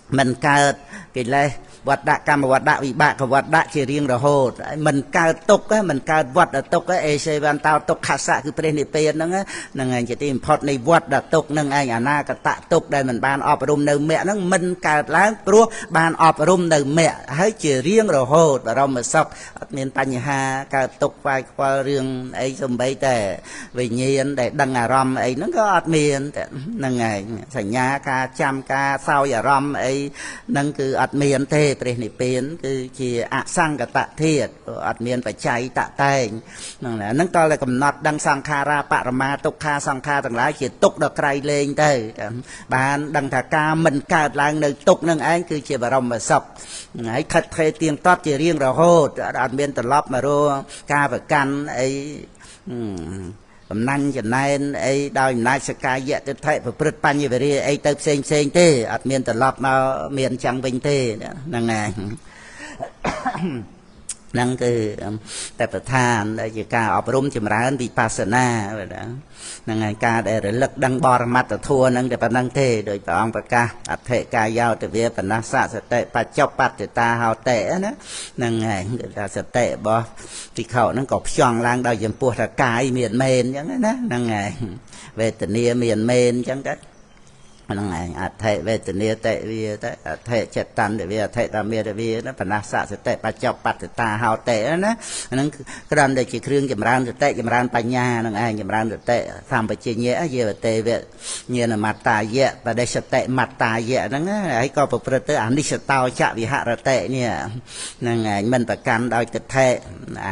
mình cao cái này vật đạ cam vật đạ bị bạc vật đạ chỉ riêng là hồ mình cao tục á mình cao vật là tục á ec ban tao tục khả xạ cứ bên này bên đó nâng anh chỉ tìm phật này vật là tục nâng anh à na cái tạ tục đây mình ban ọp rùm nơi mẹ nó mình cao láng pro ban ọp rùm nơi mẹ hãy chỉ riêng là hồ và rồi mà sọc miền tây ha cao tục vai qua riêng ấy xong bây tệ vì nhiên để đăng à rom ấy nó có miền nâng ngày thành nhà ca trăm ca sau giờ rom ấy nâng cứ miền thếประเทศเป็นคือที่อาสังกตะเทศอัดเมียนไปใจตะแตงนั่นก็เลยกำหนดดังสังขาราปรมาตุคาสังขาต่างหลายขีดตุกดอกไกรเลงเตยบ้านดังถากามันกาดลางในตุกนั่งไอ้คือเชี่ยบรมมาศพไอ้ขัดเทเตียงตอดจะเรียงเราโหดอัดเมียนตลอดมารัวกาแบบกันไอ้năng cho nên ấy đòi nãy sẽ cai dễ tới thấy phải bứt pan như vậy ấy tới xem thế ở miền tây lọp nó miền trăng bình thế năng này năng cáiแต่ประธานได้จากการอบรมจำร้านวิปัสสนาvậy đó năng ngày ca để lực đăng bò mặt ở thua năng để năng thếโดยพระองค์ประกาศอัตเถกายาวแต่เวียปนัสสะสเตปัจจปัตติตาหาเตะนะnăng ngàyสเตบ่ที่เขานั่งกบช่องล่างได้ยังปวดกายเมียนเมนอย่างนั้นนะnăng ngàyเวทเนียเมียนเมนจังได้năng ngàyอัตเถเวทเนียเตะวีเตะอัตเถเจตันเดวีอัตเถตาเมียเดวีนะปนัสสะสเตปัจจปัตติตาหาเตะนะนั่นกระดานได้จีเครื่องจำรานสเตจำรานปัญญาnăng ngàyจำรานสเตทำไปจีเนี้ยเยอะเตเวเนี้ยนะมัตตาเยอะไปได้สเตมัตตาเยอะนั่นไอ้ก็ประพฤติอันนี้สตาวจะวิหารเตะเนี่ยnăng ngàyมันประกันโดยติเท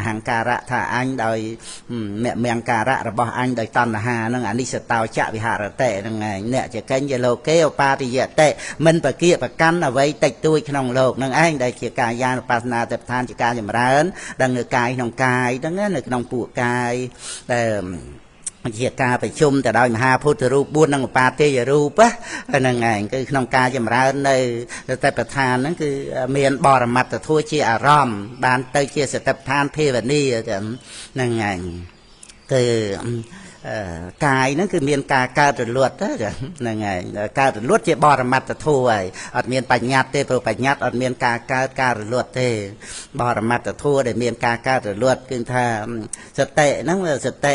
หังการะถ้าอันโดยเมียงการะระบอันโดยตันหานั่งอันนี้สตาวจะวิหารเตะnăng ngàyเนี่ยจะเก่งจะโลเกลปาติเยเตะมันประเกียประกันเอาไว้ติดตัวขนมโลกนั่งไอ้ได้เกี่ยวกับยานปัสนาแต่ทานจิการจำร้านดังเนื้อกายขนมกายดังนั้นเนื้อขนมปูกายแต่เหตุการณ์ไปชุมแต่โดยมหาพุทธรูปบุญนังปาเตยรูปะนั่งไงคือขนมกายจำร้านในแต่ประธานนั่นคือเมียนบอรมัตทั่วเชียอารอมบานเตยเชียสแต่ทานเทวนีนั่งไงคือกายนั่นคือเมียนกาการตรวจนั่นไงการตรวจเจ็บบอรมัตทั่วอัดเมียนปัญญาเตโปรปัญญาอัดเมียนกาการตรวจเตบอรมัตทั่วได้เมียนกาการตรวจคือถ้าสเตนั่นสเต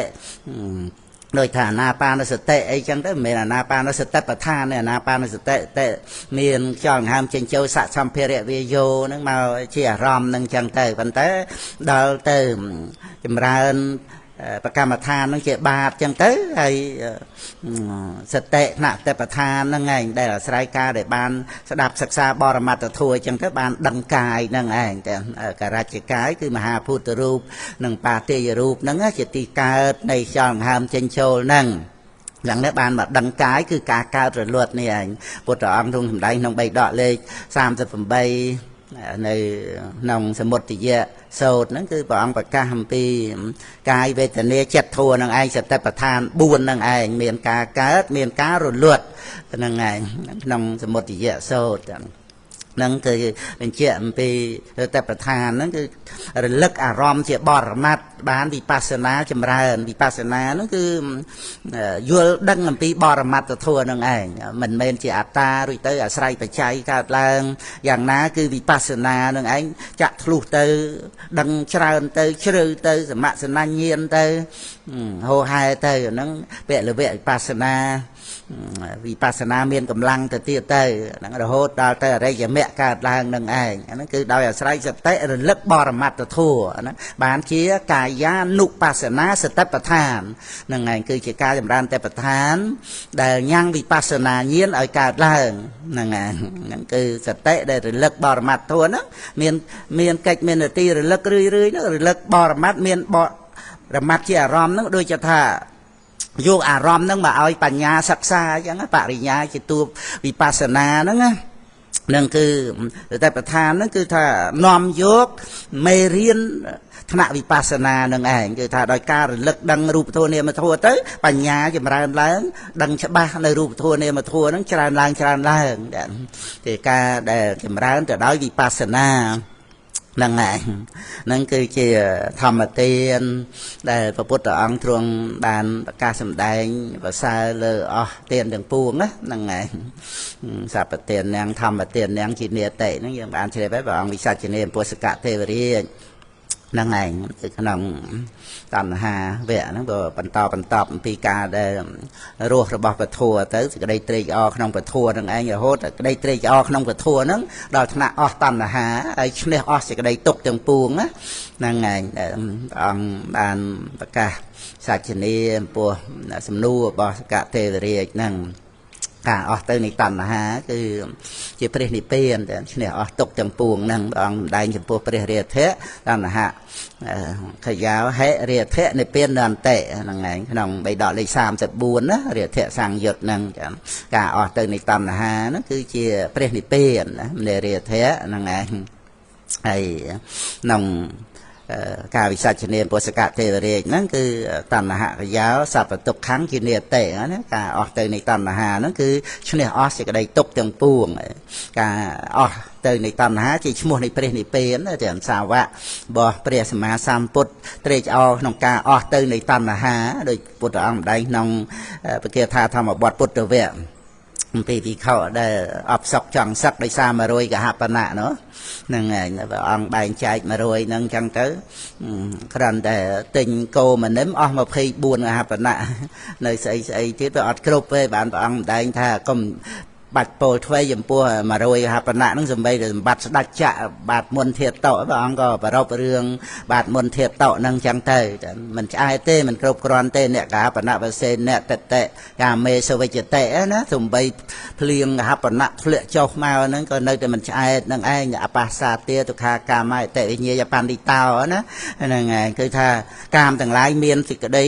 โดยฐานาปานสเตไอ้จังได้เมียนนาปานสเตประธานเนี่ยนาปานสเตเตเมียนจองหามเจนโจสะสัมเพเรวิโยนั่งมาเชียรอมนั่งจังเตปันเตดอลเตจำรานประกรรมฐานนั่งเจ็บบาปจังเต้ไอ้สเตะหนักแต่ประธานนั่งไงได้ละสายกาได้บานสดับศึกษาบรมัตถวยจังเต้บานดังกายนั่งไงแต่การราชกายคือมหาพุทธรูปนั่งปาเตยรูปนั่งจิตติกาในช่องหามเจนโชนั่งหลังนี้บานแบบดังกายคือกาการตรวจนี่เองพุทธองค์ทุ่งทำได้น้องใบดอกเลย30 ใบในน้องสมุทรติเยะ sốt nó cứ bọn bậc ca hầm pi cái về tình yêu chặt thua năng ai sẽ tập than buồn năng ai miền cá cá miền cá rồi lượt năng ai nông một tỷ dạ sốt năngคือเป็นเชื่อมไปแต่ประธานนั่นคือระลึกอารมณ์เชื่อบอร์มัดบ้านวิปัสสนาจำเริญวิปัสสนานั่นคือยัวดังปีบอร์มัดตัวนั่นเองมันเป็นเชื่ออัตตาหรือเตออาศัยปัจจัยการแรงอย่างนั้นคือวิปัสสนานั่นเองจะทะลุเตอดังเจริญเตอเชื่อเตอสมัครสนันเยียนเตอโหไฮเตอนั่นเปะหรือเปะวิปัสสนาวิปัสสนาเมียนกำลังแต่เตี้ยเตยนั่นเราโหดดาวเตยอะไรจะแม่การลางนั่งเองนั่นคือดาวอาศัยสติระลึกบรมัตทั่วนะบานเชี่ยกายานุปัสสนาสติประธานนั่งไงคือจิตการจำรันแต่ประธานแต่ยังวิปัสสนาเยียนเอาการลางนั่งไงนั่นคือสติได้ระลึกบรมัตทั่วนะเมียนกิจเมียนตีระลึกเรื่อยๆนะระลึกบรมัตเมียนบรมัตที่อารมณ์นั่นโดยจะท่าโยกอารมณ์นั่งมาเอาปัญญาศึกษาอย่างนั้นปริญญาจิตตัววิปัสสนานั่นไงนั่นคือแต่ประธานนั่นคือถ้านอมโยกไม่เรียนธนวิปัสสนานั่นเองคือถ้าโดยการลึกดังรูปทั่วเนี่ยมาทั่วเต้ปัญญาจะมาเรียนล้างดังฉบับในรูปทั่วเนี่ยมาทั่วนั่งจานล้างคือการได้จะมาเรียนแต่โดยวิปัสสนานั่นไงนั่นคือเชื่อธรรมเตียนได้พระพุทธองค์ทรงบานประกาศสำแดงภาษาเลยเตียนถึงปูงนะนั่นไงสัพเตียนแนงธรรมเตียนแนงจิตเนียเตะนั่นยังบานเชื่อไปบอกวิชาจิเนียปุสกะเทวรีนั่งไงคือขนมตันหาเวะนั่งตัวปันตอบปีกาได้รัวระบอบประทัวtớiก็ได้เตยอขนมประทัวนั่งไงอย่าโหดได้เตยอขนมประทัวนั่งดอกธนาตันหาไอ้เชี่ยจะได้ตกจังปูงนะนั่งไงองบานประกาศสัจเนียปัวสำนูบอสกะเทวรีนั่งเตยในตันหาคือจีเปรนิเปียนแต่เนี่ยตกจังปูงนั่งองได้จำพวกเปรเรียเทะตันหาขยาวให้เรียเทะในเปียนนันเตะนั่งไงน้องใบดอกเลย30 นะเรียเทะสั่งหยดนั่งเตยในตันหานั่นคือจีเปรนิเปียนนะในเรียเทะนั่งไงไอ้น้องการวิชาชนีปุสกะเทวเรกนั่นคือตันหะยาวสับตกครั้งกินเนียเตะนะการออกเตยในตันหะนั่นคือชนีออสจะได้ตกจังปูงการออกเตยในตันหะจีชมัวในเปรในเปนนะจะสาวะบ่เปรียสมาสามปุตเตยเอาหนองการออกเตยในตันหะโดยปุตตะอังได้นองปเกียธาธรรมบทปุตตะเวะปีเขาได้อับซักจังซักได้ซามารวยกับหาปณะเนาะนั่งไงอังใบใจมารวยนั่งจังเต๋อครั้นแต่ติงโกมันเน้มออกมาพีบุญกับหาปณะในใส่ที่ไปอัดกรุบไปบ้านอังได้ท่าก็บัดโปรยถ้วยยมปัวมารวยหาปณะนั่งสมัยเดิมบัดดักจะบาดมนเทียบโตบางก็ประรบเรื่องบาดมนเทียบโตนั่งจังเตยมันจะไอเต้มันกรบกรอนเต้เนี่ยกับหาปณะเปอร์เซ็นต์เนี่ยเตะกาเมสวิจเตะนะสมัยเพลียงหาปณะเพลียเจ้ามานั่งก็ในแต่มันจะไอนั่งไอเนี่ยอปาสาเตียตุคากาไม่เตะเนียปันดิตาวนะนั่งไงคือถ้ากามต่างหลายเมียนสิกได้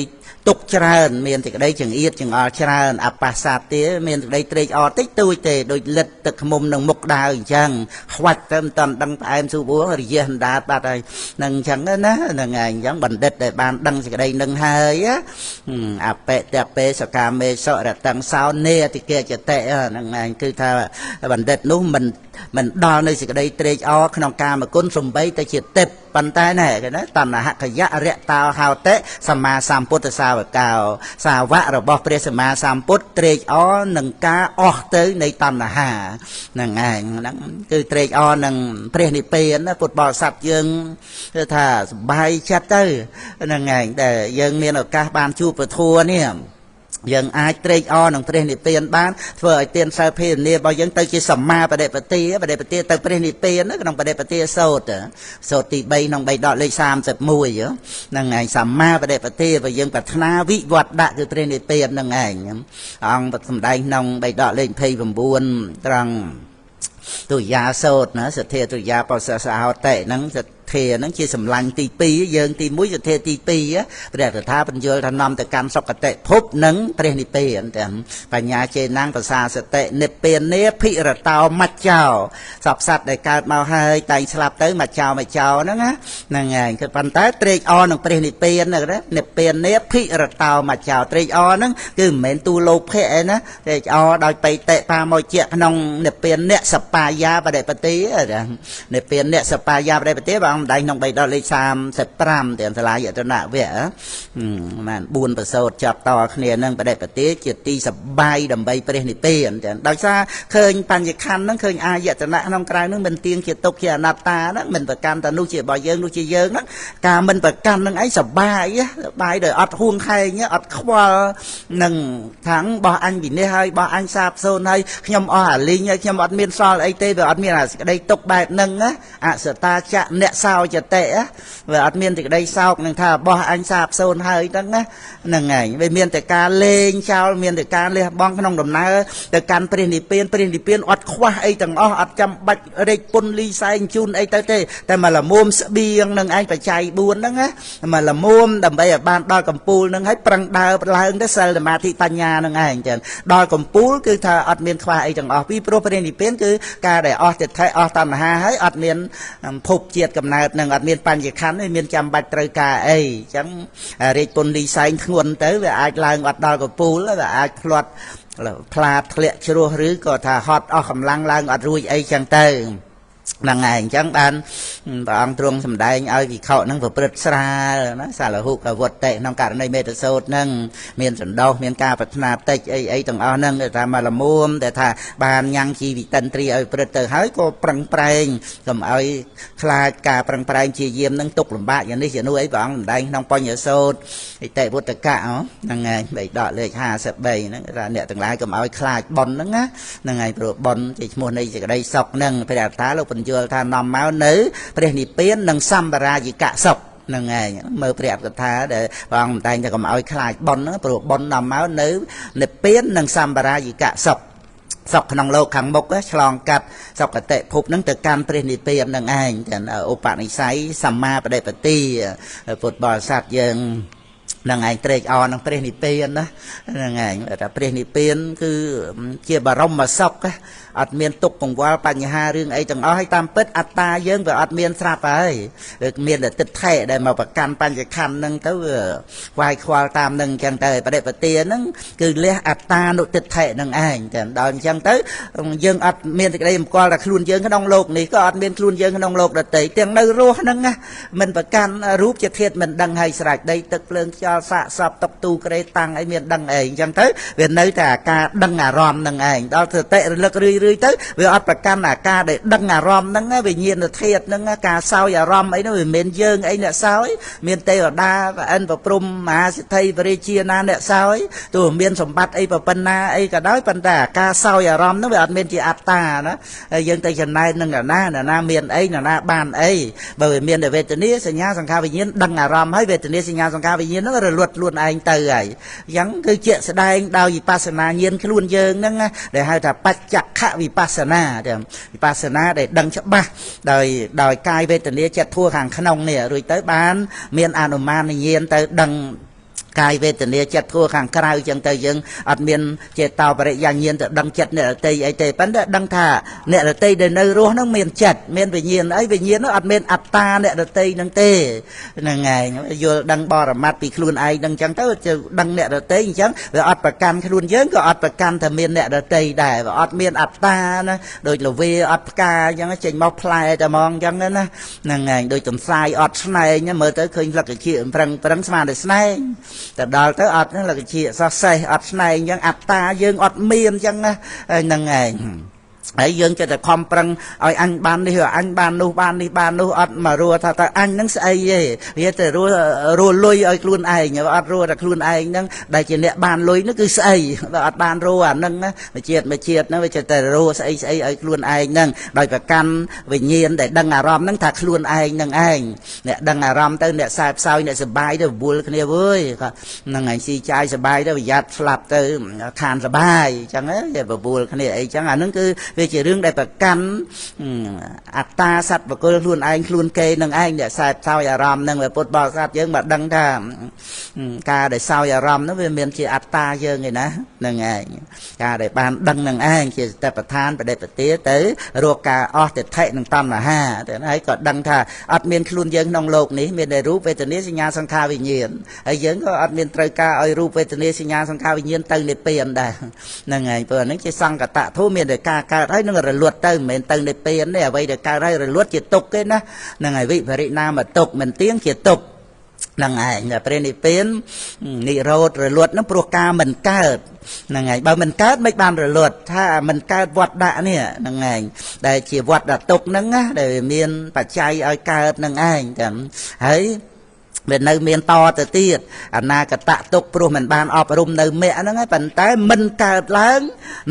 ตกเจริญเมียนสิกได้จึงเอียดจึงเจริญอปาสาเตียเมียนสิกได้เตะติดตัวเตะโดยเล็ดตึกมุมหนึ่งมุกดาวจังวัดเติมตอนดังไอมสูบัวเรียนดาบอะไรนั่งจังนะนั่งไงยังบันเด็ดได้บานดังสิกได้นั่งหายอะเปะเตะเปสกาเมสระตังสาวเนติเกจะเตะนั่งไงคือถ้าบันเด็ดนู้มันดอในสิกได้เตะอขนมกามาก้นสมบัยแต่จิตเต็บปันใต้แน่กันนะตันนะขยะเรียตาวหาวเตะสมาสามพุทธสาวกาวสาวะเราบอกเปรสมาสามพุทธเตะหนึ่งกาออกเตยในตันนะฮะนั่งไงนั่งคือเตะหนึ่งเปรนิเปียนนะปุตบอสัตยังถ้าใบชัดเตอนั่งไงแต่ยังเมียนออกกาบานชูปทัวเนี่ยยังไอเตรอหนังเตรนิเปียนบ้านเพื่อเตียนซาเพนเนี่ยบอกยังเตยสัมมาประเดปฏิเตยเปรนิเปียนนะก็ต้องประเดปฏิโสดตีใบน้องใบดอกเลย30 มวยเยอะนั่งไงสัมมาประเดปฏิไปยังปัฒนาวิวัฒน์ได้คือเปรนิเปียนนั่งไงองปัฒนาน้องใบดอกเลยเพย์ผมบุญตรังตุยาโสดนะสเทตุยาปอสสาวเตะนั่งส ធាហ្នឹងជាសម្លាញ់ទី2យើងទី1សទ្ធាទី2ព្រះតថាបញ្យល់ថានាំទៅកាន់សុគតិភពនិងព្រះនិព្វានទាំងបញ្ញាចេណាំងប្រសាសតិនិព្វានេភិរតោមច្ចោសពសត្វដែលកើតមកហើយតែងស្លាប់ទៅមច្ចោហ្នឹងណាហ្នឹងហើយគឺប៉ុន្តែត្រេកអរនឹងព្រះនិព្វានណានិព្វានេភិរតោមច្ចោត្រេកអរហ្នឹងគឺមិនមែនទូលោភៈឯណាត្រេកអរដោយបៃតិបាមកជាក្នុងនិព្វានអ្នកសបាយាបដិបតិនិព្វានអ្នកសបាយាបដិបតិបងម្ដែងក្នុងបៃដកលេខ35ទាំងសាលាយតនៈវៈបាន4ប្រសូតចាប់តគ្នានឹងបដិបតិជាទីសបាយដើម្បីព្រះនិព្វានទាំងដោយសារឃើញបញ្ញខណ្ឌហ្នឹងឃើញអាយតនៈក្នុងក្រៅហ្នឹងមិនទៀងជាទុកជាអនត្តាហ្នឹងមិនប្រកាន់តែនោះជារបស់យើងនោះជាយើងហ្នឹងការមិនប្រកាន់នឹងអីសបាយដោយអត់ហួងខែងអត់ខ្វល់នឹងថាំងបោះអញវិនិច្ឆ័យហើយបោះអញសាបសូន្យហើយខ្ញុំអស់អាលីងហើយខ្ញុំអត់មានសល់អីទេវាអត់មានអាសេចក្តីទុកបែបហ្នឹងណាអសតាចៈអ្នកសោចតិវាអត់មានសេចក្តីសោកនឹងថាបោះអញសាបសូន្យហើយហ្នឹងណាហ្នឹងហើយវាមានតែការលេងចោលមានតែការលះបង់ក្នុងដំណើរទៅកាន់ព្រះនិព្វានអត់ខ្វះអីទាំងអស់អត់ចាំបាច់រែកពុនលីសែងជូនអីទៅទេតែមកលមុំស្បៀងនឹងឯងបច្ច័យ4ហ្នឹងណាមកលមុំដើម្បីឲ្យបានដល់កំពូលហ្នឹងឲ្យប្រឹងដើរឡើងទៅសិលសមាធិបញ្ញាហ្នឹងឯងចឹងដល់កំពូលគឺថាអត់មានខ្វះអីទាំងអស់ពីព្រោះព្រះនិព្វានគឺការដែលអស់ទិដ្ឋិអស់តណ្ហាហើយអត់មានភពជាតិកំណើតនឹងអត់មានបញ្ញខណ្ឌមានចាំបាច់ត្រូវការអីចឹងរាជពុនលីសែងធ្ងន់ទៅវាអាចឡើងអត់ដល់កំពូលវាអាចផ្លាត់ផ្លាតធ្លាក់ជ្រោះឬក៏ថាហត់អស់កម្លាំងឡើងអត់រួចអីចឹងទៅហ្នឹងហើយអញ្ចឹងបានព្រះអង្គទ្រង់សម្ដែងឲ្យវិខហ្នឹងប្រព្រឹត្តស្រាលណាសាលហុកវត្តតិក្នុងករណីមេតសោតហ្នឹងមានសន្តោសមានការប្រាថ្នាតិចអីទាំងអស់ហ្នឹងថាមកលមុំតែថាបានញ៉ាំងជីវិតិន្ទ្រីឲ្យប្រព្រឹត្តទៅហើយក៏ប្រឹងប្រែងកុំឲ្យខ្លាចការប្រឹងប្រែងជាយាមហ្នឹងទុកលំបាកយ៉ាងនេះជានោះអីព្រះអង្គសម្ដែងក្នុងបញ្ញសោតអតិវត្តកៈហ្នឹងហើយបេដកលេខ53ហ្នឹងថាអ្នកទាំងឡាយកុំឲ្យខ្លាចប៉ុនហ្នឹងណាហ្នឹងហើយព្រោះប៉ុនជាឈ្មោះនៃសេចក្តីសុខហ្នឹងព្រះអត្ថាលោកបញ្យល់ថានាំមកនៅព្រះនិព្វាននិងសម្បរាយិកសុខហ្នឹងឯងមើលព្រះអត្ថាដែលព្រះអង្គតែងតែកុំឲ្យខ្លាចប៉ុនហ្នឹងព្រោះប៉ុននាំមកនៅនិព្វាននិងសម្បរាយិកសុខសុខក្នុងលោកខាងមុខឆ្លងកាត់សុគតិភពហ្នឹងទៅកាន់ព្រះនិព្វានហ្នឹងឯងទាំងឧបនិស្ស័យសម្មាបដិបទាពុទ្ធបរិស័ទយើងនឹងឯងត្រេកអរនឹងព្រះនិព្វានណាហ្នឹងឯងថាព្រះនិព្វានគឺជាបរមសុខអត់មានទុកកង្វល់បញ្ហារឿងអីទាំងអស់ហើយតាមពិតអត្តាយើងវាអត់មានស្រាប់ហើយមានតែទិដ្ឋិដែលមកប្រកាន់បញ្ញខណ្ឌហ្នឹងទៅវាយខ្វល់តាមហ្នឹងអញ្ចឹងទៅបដិបទាហ្នឹងគឺលះអត្តានុទិដ្ឋិហ្នឹងឯងតែដល់អញ្ចឹងទៅយើងអត់មានសេចក្តីសម្គាល់ថាខ្លួនយើងក្នុងโลกនេះក៏អត់មានខ្លួនយើងក្នុងโลกដទៃទាំងនៅរស់ហ្នឹងណាមិនប្រកាន់រូបជាធាតុមិនដឹងហើយស្រេចដីទឹកភ្លើងខ្យល់សាកសពតុកទូក្រេតាំងអីមានដឹងអីអញ្ចឹងទៅវានៅតែអាការដឹងអារម្មណ៍ហ្នឹងឯងដល់សតិរលឹករឿយទៅវាអត់ប្រកាន់អាការដែលដឹងអារម្មណ៍ហ្នឹងវិញ្ញាណធាតុហ្នឹងការសោយអារម្មណ៍អីហ្នឹងវាមិនមែនយើងអីអ្នកសោយមានទេវតាប្រអិនប្រព្រំមហាសិទ្ធិបរិជាណាអ្នកសោយទោះមានសម្បត្តិអីប្រពន្ធណាអីក៏ដោយប៉ុន្តែអាការសោយអារម្មណ៍ហ្នឹងវាអត់មានជាអត្តាណាហើយយើងទៅចំណែកនឹងណាមានអីណាបានអីបើវាមានតែវេទនាសញ្ញាសង្ខារវិញ្ញាណដឹងអារម្មណ៍ហើយវេទនាសញ្ញាសង្ខារវិញ្ញាណហ្នឹងរលត់ខ្លួនឯងទៅហើយអញ្ចឹងគឺជាស្ដែងដោយវិបស្សនាញាណខ្លួនយើងហ្នឹងដែលហៅថាបច្ចខវិបស្សនាវិបស្សនាដែលដឹងច្បាស់ដោយកាយវេទនាចិត្តធัวខាងក្នុងនេះរួចទៅបានមានអនុមានញាណទៅដឹងកាយវេទនាចិត្តធัวខាងក្រៅចឹងទៅយើងអត់មានចេតោបរិយាញាណទៅដឹងចិត្តអ្នករតីអីទេប៉ុន្តែដឹងថាអ្នករតីដែលនៅរស់ហ្នឹងមានចិត្តមានវិញ្ញាណអីវិញ្ញាណហ្នឹងអត់មានអត្តាអ្នករតីហ្នឹងទេហ្នឹងហើយយល់ដឹងបរមត្តពីខ្លួនឯងហ្នឹងចឹងទៅដឹងអ្នករតីអញ្ចឹងវាអត់ប្រកាន់ខ្លួនយើងក៏អត់ប្រកាន់ថាមានអ្នករតីដែរវាអត់មានអត្តាណាដូចលវាអត់ផ្កាអញ្ចឹងចេញមកផ្លែតែហ្មងអញ្ចឹងណាហ្នឹងហើយដូចទន្សាយអត់ស្នែងមើលទៅឃើញលក្ខជាប្រឹងស្មានតែស្នែងតែដល់ទៅអត់ហ្នឹងលក្ខជាសោះសេះអត់ស្នែងអញ្ចឹងអត្តាយើងអត់មានអញ្ចឹងណាហ្នឹងឯងហើយយើងចិត្តតែខំប្រឹងឲ្យអញបាននេះអញបាននោះបាននេះបាននោះអត់មករੂថាតើអញហ្នឹងស្អីទេវាតែរੂលុយឲ្យខ្លួនឯងអត់រੂតែខ្លួនឯងហ្នឹងដែលជាអ្នកបានលុយហ្នឹងគឺស្អីបើអត់បានរੂអាហ្នឹងណាជាតិហ្នឹងវាចិត្តតែរੂស្អីឲ្យខ្លួនឯងហ្នឹងដោយប្រកាន់វិញ្ញាណដែលដឹងអារម្មណ៍ហ្នឹងថាខ្លួនឯងហ្នឹងឯងអ្នកដឹងអារម្មណ៍ទៅអ្នកសែបសោយអ្នកសុបាយទៅបបួលគ្នាអើយហ្នឹងឯងស៊ីចាយសុបាយទៅប្រយ័ត្នស្លាប់ទៅខានសុបាយអញ្ចឹងបបួលគ្នាអីអញ្ចឹងអាហ្នឹងគឺ វាជារឿងដែលប្រកាន់អត្តាសត្វបុគ្គលខ្លួនឯងខ្លួនគេនឹងឯងដែលសែបសោយអារម្មណ៍នឹងពុទ្ធបរិស័ទយើងមកដឹងថាការដែលសោយអារម្មណ៍នោះវាមានជាអត្តាយើងឯណានឹងឯងការដែលបានដឹងនឹងឯងជាសតិប្បដ្ឋានបដិបទាទៅរកការអស់ទិដ្ឋិនិងតណ្ហាទៅហើយក៏ដឹងថាអត់មានខ្លួនយើងក្នុងលោកនេះមានតែរូបវេទនាសញ្ញាសង្ខារវិញ្ញាណហើយយើងក៏អត់មានត្រូវការឲ្យរូបវេទនាសញ្ញាសង្ខារវិញ្ញាណទៅនិព្វានដែរហ្នឹងហើយព្រោះហ្នឹងជាសង្កតធម៌មានតែការកើតហើយនឹងរលត់ទៅមិនមែនទៅនិព្វានទេអ្វីដែលកើតហើយរលត់ជាទុក្ខទេណាហ្នឹងហើយវិបរិណាមទុក្ខមិនទៀងជាទុក្ខហ្នឹងឯងព្រះនិព្វាននិរោធរលត់ហ្នឹងព្រោះការមិនកើតហ្នឹងហើយបើមិនកើតមិនបានរលត់ថាមិនកើតវត្តដាក់នេះហ្នឹងឯងដែលជាវត្តដាក់ទុកហ្នឹងណាដែលមានបច្ច័យឲ្យកើតហ្នឹងឯងតែហើយវានៅមានតទៅទៀតអនាគតទុកព្រោះមិនបានអប់រំនៅមគ្គហ្នឹងហើយប៉ុន្តែមិនកើតឡើង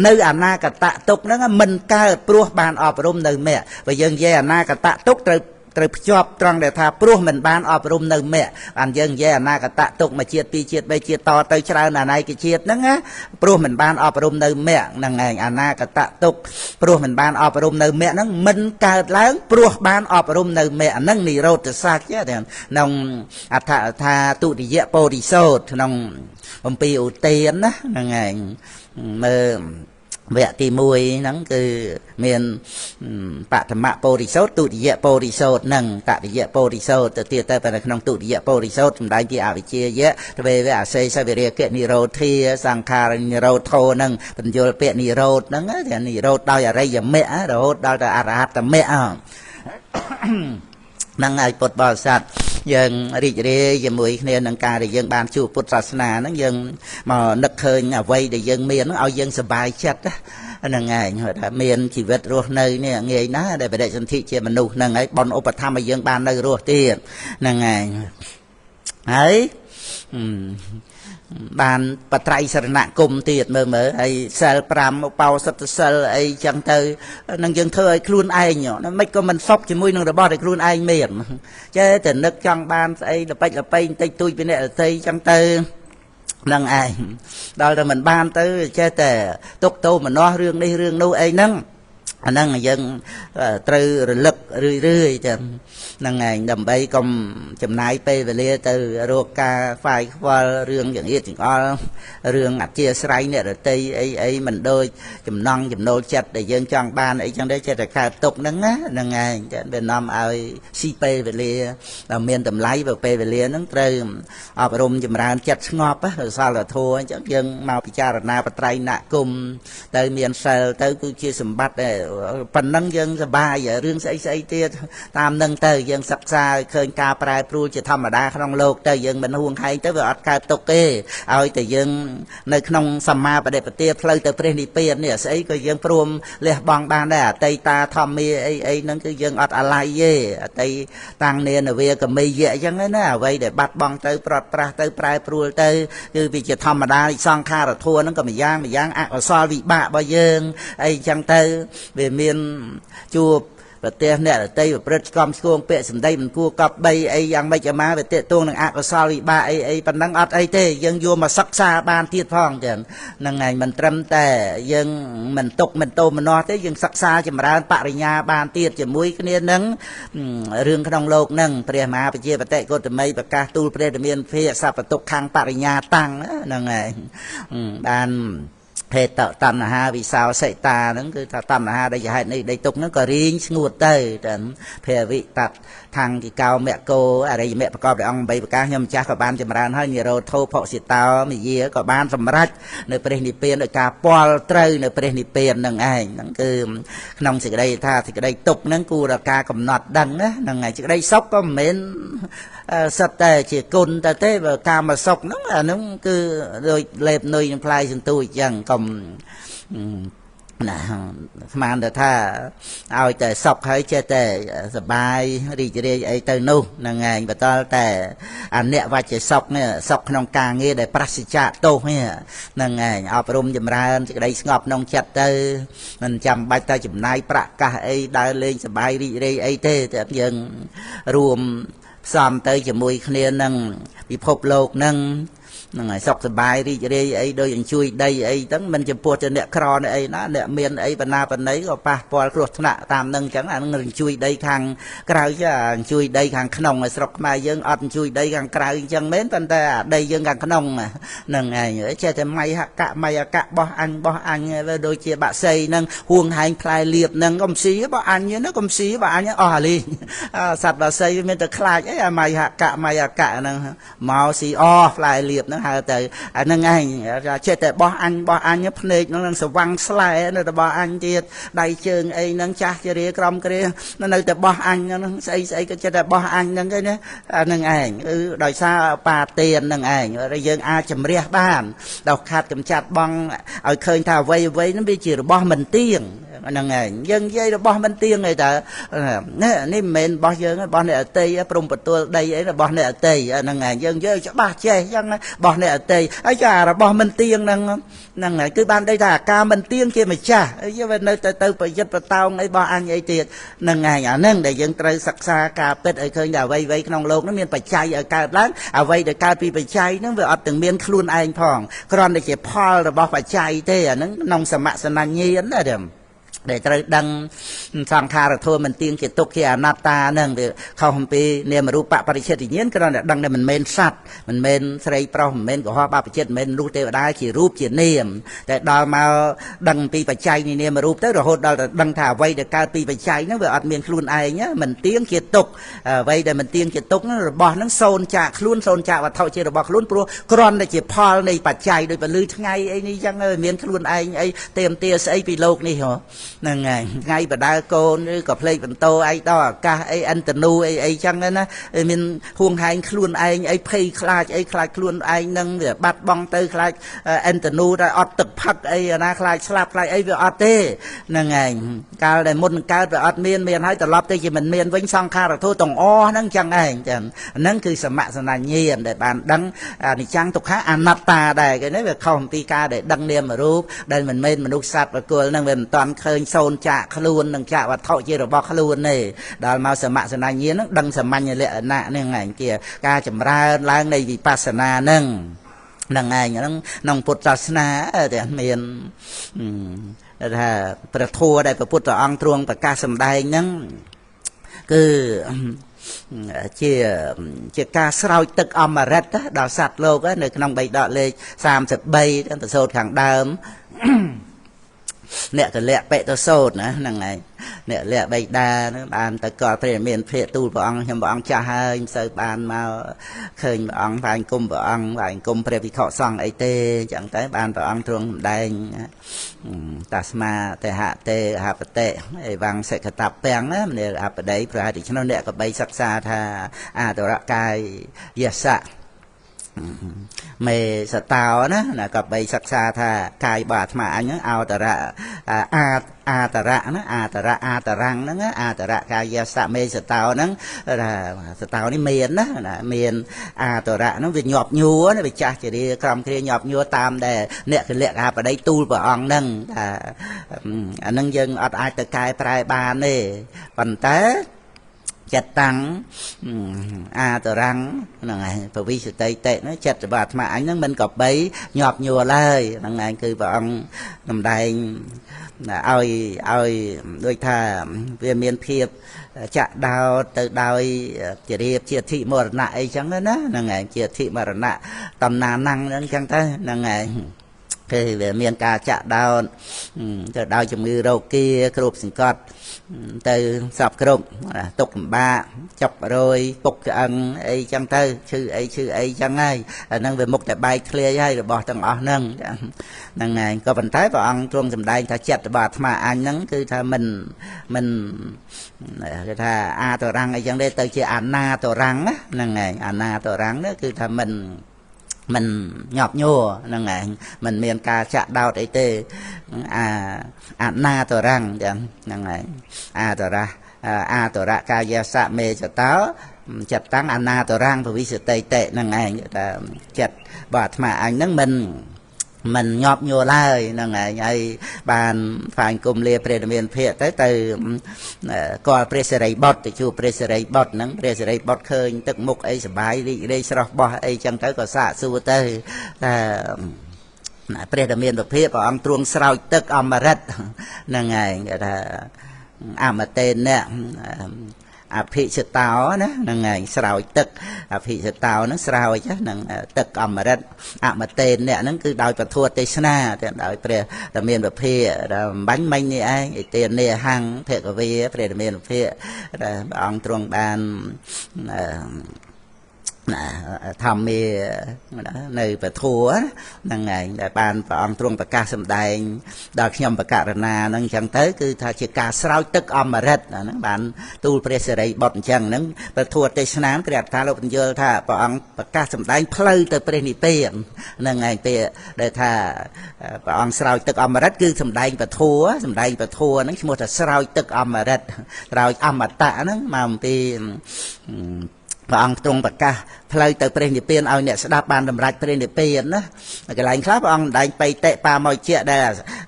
នៅអនាគតទុកហ្នឹងមិនកើតព្រោះបានអប់រំនៅមគ្គបើយើងនិយាយអនាគតទុកត្រូវភ្ជាប់ត្រង់ដែលថាព្រោះមិនបានអប់រំនៅមគ្គបានយើងនិយាយអនាគតទុកមួយជាតិពីរជាតិបីជាតិតទៅច្រើនអនាគតជាតិហ្នឹងណាព្រោះមិនបានអប់រំនៅមគ្គហ្នឹងឯងអនាគតទុកព្រោះមិនបានអប់រំនៅមគ្គហ្នឹងមិនកើតឡើងព្រោះបានអប់រំនៅមគ្គហ្នឹងនិរោធសច្ចទេក្នុងអដ្ឋថាទុតិយពោធិសោតក្នុងអំពីឧទានណាហ្នឹងឯងមើលវគ្គទី1ហ្នឹងគឺមានបឋមពោធិសោតទុតិយពោធិសោតហ្នឹងតតិយពោធិសោតទៅទៀតទៅតែក្នុងទុតិយពោធិសោតសម្ដែងពីអវិជ្ជាយៈទ្វេវៈអសេសវិរិយកនិរោធាសង្ខារនិរោធោហ្នឹងបញ្យលពាក្យនិរោធហ្នឹងនិរោធដោយអរិយមគ្គរហូតដល់ទៅអរហត្តមគ្គហ្នឹងហើយពុទ្ធបរិស័ទយើងរីករាយជាមួយគ្នានឹងការដែលយើងបានជួបពុទ្ធសាសនាហ្នឹងយើងមកនឹកឃើញអ្វីដែលយើងមានហ្នឹងឲ្យយើងសប្បាយចិត្តហ្នឹងឯងថាមានជីវិតរស់នៅនេះងាយណាស់ដែលបដិសន្ធិជាមនុស្សហ្នឹងឯងបនឧបត្ថម្ភឲ្យយើងបាននៅរស់ទៀតហ្នឹងឯងហើយបានបត្រៃសរណគមទៀតមើលហើយសិល5ឧបោសថសិលអីចឹងទៅនឹងយើងធ្វើឲ្យខ្លួនឯងមិនក៏មិនសុខជាមួយនឹងរបស់ដែលខ្លួនឯងមានចេះតែនឹកចង់បានស្អីល្បិចល្បីបន្តិចតួចពីអ្នកដទៃចឹងទៅនឹងឯងដល់តែមិនបានទៅចេះតែទុកទោមនោះរឿងនេះរឿងនោះអីហ្នឹងអាហ្នឹងយើងត្រូវរលឹករឿយចឹងហ្នឹងឯងដើម្បីកុំចំណាយពេលវេលាទៅរកការហ្វាយខ្វល់រឿងចង្អៀតចង្អល់រឿងអធិស្ឋានអ្នករតីអីមិនដូចចំណង់ចំណូលចិត្តដែលយើងចង់បានអីចឹងដែរចេះតែកើតទុកហ្នឹងណាហ្នឹងឯងតែវានាំឲ្យស៊ីពេលវេលាដល់មានតម្លៃបើពេលវេលាហ្នឹងត្រូវអប់រំចម្រើនចិត្តស្ងប់ទៅសលធម៌អញ្ចឹងយើងមកពិចារណាបត្រៃណគុំទៅមានសិលទៅគឺជាសម្បត្តិដែលប៉ុណ្ណឹងយើងសប្បាយរឿងស្អីស្អីទៀតតាមនឹងទៅយើងសិក្សាឲ្យឃើញការប្រែប្រួលជាធម្មតាក្នុងโลกទៅយើងមិនហួងហែងទៅវាអត់កើតទុកទេឲ្យតែយើងនៅក្នុងសម្មាបដិបទាផ្លូវទៅព្រះនិព្វាននេះស្អីក៏យើងព្រមលះបង់បានដែរអតីតាធម្មាអីហ្នឹងគឺយើងអត់អាល័យទេអតីតាំងនានវាកមីយៈអញ្ចឹងណាអ្វីដែលបាត់បង់ទៅប្រត់ប្រាស់ទៅប្រែប្រួលទៅគឺវាជាធម្មតាសង្ខារធัวហ្នឹងក៏ម្យ៉ាងអកុសលវិបាករបស់យើងអីអញ្ចឹងទៅវាមានជួបប្រទេសអ្នករតីប្រព្រឹត្តស្គមស្គងពាក្យសម្ដីមិនគួរកប់បីអីយ៉ាងម៉េចមកវាតេតួងនឹងអកុសលវិបាកអីប៉ុណ្ណឹងអត់អីទេយើងយកមកសិក្សាបានទៀតផងចឹងហ្នឹងឯងមិនត្រឹមតែយើងមិនទុកមិនតោមនោះទេយើងសិក្សាចម្រើនបរិញ្ញាបានទៀតជាមួយគ្នានឹងរឿងក្នុងโลกហ្នឹងព្រះមហាបជាបតិកុតមីប្រកាសទូលព្រះរាមាភិសពតុខាងបរិញ្ញាតាំងហ្នឹងឯងបានហេតុតណ្ហាវិសោសិតាហ្នឹងគឺថាតណ្ហាដែលជាហេតុនេះដីទុកហ្នឹងក៏រីងស្ងួតទៅតែភវិតតថង្គិកោមគោអរិយមគ្គប្រកបដោយអង្គ8ប្រការខ្ញុំម្ចាស់ក៏បានចម្រើនហើយនិរោធោភសិតោមយាក៏បានសម្រេចនៅព្រះនិព្វានដោយការពាល់ត្រូវនៅព្រះនិព្វានហ្នឹងឯងហ្នឹងគឺក្នុងសេចក្តីថាសេចក្តីទុកហ្នឹងគួរតែការកំណត់ដឹងណាហ្នឹងឯងសេចក្តីសុខក៏មិនមែនសិតតែជាគុណតែទេបើកាមសុខហ្នឹងអាហ្នឹងគឺដូចលេបនុយនឹងផ្លែសន្ទូចអញ្ចឹងកុំណាស្មានតែថាឲ្យតែសុខហើយចេះតែសបាយរីករាយអីទៅនោះហ្នឹងឯងបន្តតែអនិវច្ចសុខនេះសុខក្នុងការងារដែលប្រសិជ្ជៈទោសនេះហ្នឹងឯងអប់រំចម្រើនសេចក្តីស្ងប់ក្នុងចិត្តទៅមិនចាំបាច់តែចំណាយប្រាក់កាសអីដើរលេងសបាយរីករាយអីទេតែយើងរួមផ្សំទៅជាមួយគ្នានឹងពិភពលោកនឹង ហ្នឹងហើយសុខសប្បាយរីករាយអីដូចអញ្ជួយដីអីហ្នឹងមិនចំពោះទៅអ្នកក្រអ្នកអីណាអ្នកមានអីបណ្ណាបណ្ណីក៏ប៉ះពាល់គ្រោះថ្នាក់តាមហ្នឹងអញ្ចឹងអាហ្នឹងអញ្ជួយដីខាងក្រៅចាអញ្ជួយដីខាងក្នុងឲ្យស្រុកខ្មែរយើងអត់អញ្ជួយដីខាងក្រៅអញ្ចឹងមែនប៉ុន្តែអាដីយើងខាងក្នុងហ្នឹងឯងចេះតែម៉ៃហកៈម៉ៃអកៈបោះអញដូចជាបាក់សីហ្នឹងហួងហែងផ្លែលៀបហ្នឹងកុំស៊ីបោះអញណាកុំស៊ីបោះអញអស់អាលីងសត្វបាក់សីវាមានតែខ្លាចអីអាម៉ៃហកៈម៉ៃអកៈហ្នឹងមកស៊ីអស់ផ្លែលៀបហ្នឹងហៅទៅអាហ្នឹងឯងចេះតែបោះអញភ្នែកហ្នឹងស្វាំងស្លែនៅតែបោះអញទៀតដៃជើងអីហ្នឹងចាស់ជារាក្រំគ្រានៅតែបោះអញហ្នឹងស្អីក៏ចេះតែបោះអញហ្នឹងឯណាអាហ្នឹងឯងគឺដោយសារបាទៀនហ្នឹងឯងហើយយើងអាចជំរះបានដល់ខាត់កំចាត់បងឲ្យឃើញថាអ្វីហ្នឹងវាជារបស់មិនទៀងហ្នឹងឯងយើងនិយាយរបស់មិនទៀងឯតើនេះមិនមែនរបស់យើងរបស់អ្នកអតីព្រំបន្ទល់ដីអីរបស់អ្នកអតីហ្នឹងឯងយើងនិយាយច្បាស់ចេះអញ្ចឹងរបស់អ្នកអតីហើយចារបស់មិនទៀងហ្នឹងហើយគឺបានន័យថាអាការមិនទៀងជាម្ចាស់ហើយវានៅទៅប្រយុទ្ធប្រតោងអីរបស់អញអីទៀតហ្នឹងឯងអាហ្នឹងដែលយើងត្រូវសិក្សាការពិតឲ្យឃើញថាអ្វីក្នុងโลกនេះមានបច្ច័យឲ្យកើតឡើងអ្វីដែលកើតពីបច្ច័យហ្នឹងវាអត់ទាំងមានខ្លួនឯងផងគ្រាន់តែជាផលរបស់បច្ច័យទេអាហ្នឹងក្នុងសមសនញ្ញញាណណាដែលត្រូវដឹងសង្ខារធម៌មិនទៀងជាទុក្ខជាអនត្តាហ្នឹងវាខុសអំពីនាមរូបបរិច្ឆេទញ្ញាណគ្រាន់តែដឹងតែមិនមែនសត្វមិនមែនស្រីប្រុសមិនមែនកុហកបព្វជិតមិនមែនមនុស្សទេវតាជារូបជានាមតែដល់មកដឹងពីបច្ច័យនៃនាមរូបទៅរហូតដល់តែដឹងថាអ្វីដែលកើតពីបច្ច័យហ្នឹងវាអត់មានខ្លួនឯងមិនទៀងជាទុក្ខអ្វីដែលមិនទៀងជាទុក្ខហ្នឹងរបស់ហ្នឹងសូន្យចាកខ្លួនសូន្យចាកវត្ថុជារបស់ខ្លួនព្រោះគ្រាន់តែជាផលនៃបច្ច័យដូចពលឺថ្ងៃអីនេះចឹងមានខ្លួនឯងអីទេមទាស្អីពីលោកនេះហ៎ហ្នឹងហើយថ្ងៃបដើកូនឬក៏ផ្លេចបន្ទោអីដល់អាកាសអីអន្តនូអីចឹងណាមានហួងហែងខ្លួនឯងអីភ័យខ្លាចអីខ្លាចខ្លួនឯងនឹងវាបាត់បង់ទៅខ្លាចអន្តនូតែអត់ទឹកផឹកអីណាខ្លាចស្លាប់ខ្លាចអីវាអត់ទេហ្នឹងហើយកាលដែលមុនកើតវាអត់មានហើយត្រឡប់ទៅជាមិនមានវិញសង្ខារធម៌ទាំងអស់ហ្នឹងចឹងឯងចឹងហ្នឹងគឺសមសនញ្ញាណដែលបានដឹងអនិច្ចំទុក្ខអនត្តាដែរគេនេះវាខុសអំពីការដែលដឹងនាមរូបដែលមិនមែនមនុស្សសត្វបុគ្គលហ្នឹងវាមិនតាន់ឃើញសូន្យចាកខ្លួននឹងចាកវត្ថុជារបស់ខ្លួនទេដល់មកសមសនញ្ញាណហ្នឹងដឹងសាមញ្ញលក្ខណៈហ្នឹងឯងជាការចម្រើនឡើងនៃវិបស្សនាហ្នឹងហ្នឹងឯងហ្នឹងក្នុងពុទ្ធសាសនាតែមានថាព្រះធម៌ដែលព្រះពុទ្ធអង្គទ្រង់ប្រកាសសម្ដែងហ្នឹងគឺជាការស្រោចទឹកអមរិតដល់សត្វលោកនៅក្នុងបៃដកលេខ33ទៅសូត្រខាងដើមអ្នកកលៈបេតសោតណាហ្នឹងឯងអ្នកលៈបៃតាហ្នឹងបានទៅកលព្រះមានភេទទូលព្រះអង្គខ្ញុំព្រះអង្គចាស់ហើយមិនសូវបានមកឃើញព្រះអង្គថ្វាយគុំព្រះអង្គថ្វាយគុំព្រះវិខសង្ឃអីទេអញ្ចឹងទៅបានព្រះអង្គទ្រង់សម្ដែងតាស្មាទេហតេអហបតិអេវង្សិកតពាំងណាមនាអបដីប្រហែលដូច្នោះអ្នកក៏បីសិក្សាថាអតរកាយយសៈមេសតោណាក៏បីសិក្សាថាកាយរបស់អាត្មាអញហ្នឹងអតរៈអាតរៈណាអាតរៈអាតរាំងហ្នឹងអាតរៈកាយសៈមេសតោហ្នឹងថាសតោនេះមានណាមានអាតរៈហ្នឹងវាញាប់ញួរវាចាស់ជារាក្រំគ្រាញាប់ញួរតាមដែលអ្នកកលៈកាបដីទូលព្រះអង្គហ្នឹងថាអាហ្នឹងយើងអត់អាចទៅកែប្រែបានទេប៉ុន្តែចិត្តតាំងអាតរាំងហ្នឹងឯងពវិសតិតិណាចិត្តរបស់អាត្មាអញហ្នឹងមិនក៏បីញាប់ញួរឡើយហ្នឹងឯងគឺព្រះអង្គសម្ដែងឲ្យដូចថាវាមានភាពចាក់ដោតទៅដោយជារៀបជាធិមរណៈអីចឹងណាហ្នឹងឯងជាធិមរណៈតំណាណੰហ្នឹងចឹងទៅហ្នឹងឯងគឺវាមានការចាក់ដោតទៅដោយជំងឺរោគាគ្រប់សង្កត់ទៅសពគ្រប់ទុកលំបាកចាប់រយពុកឆ្អឹងអីចឹងទៅឈឺអីចឹងហើយអាហ្នឹងវាមុខតែបែកធ្លាយហើយរបស់ទាំងអស់ហ្នឹងហ្នឹងហើយក៏ប៉ុន្តែព្រះអង្គទ្រង់សម្ដែងថាចិត្តរបស់អាត្មាអញហ្នឹងគឺថាមិនគេថាអាតរាំងអីចឹងទេទៅជាអាណាតរាំងហ្នឹងហើយអាណាតរាំងនោះគឺថាមិនញាប់ញួរហ្នឹងឯងមិនមានការចាក់ដោតអីទេអាណាតរាំងចឹងហ្នឹងឯងអាតរៈកាយសៈមេចតោចិត្តតាំងអាណាតរាំងពវិសតិតិហ្នឹងឯងថាចិត្តរបស់អាត្មាអញហ្នឹងមិន mình nhọp nhô lại nâng ngày bàn phải cùng lia pre miền phía tới coi preseray bot thì chu preseray bot nắng preseray bot khơi tức mục ấy sẽ bài đi đây sau bỏ ấy chẳng tới có xạ xua tới pre miền phía và ông truông sào tức ông mà rất nâng ngày là mà tên nè thị sự tao nó ngày sào tức thị sự tao nó sào chứ nâng tức âm mà rất mà tên nè nó cứ đòi thua tây na đòi pre là miền bắc phía bánh manh như ai tiền nè hàng thiệt của vi pre là miền phía ông trung ban thầm mi nơi và thua năng ngày đại ban và ông trung và ca sầm đài đòi nhom và cả na năng chẳng tới cứ thay chỉ ca sáo tức âm mà rất nó bạn tu preseray bọt chẳng năng và thua tây nam cái ta lúc giờ tha và ông và ca sầm đài plei từ prenipe năng ngày pe để tha và ông sáo tức âm mà rất cứ sầm đài và thua nó một là sáo tức âm mà rất rồi âm mà tạ nó mà thì và ông trung bậc ca plei từ prenipe ao nè sẽ đáp ban đầm rạch prenipe đó cái lạnh khác ông đánh bay tệ pa mồi chia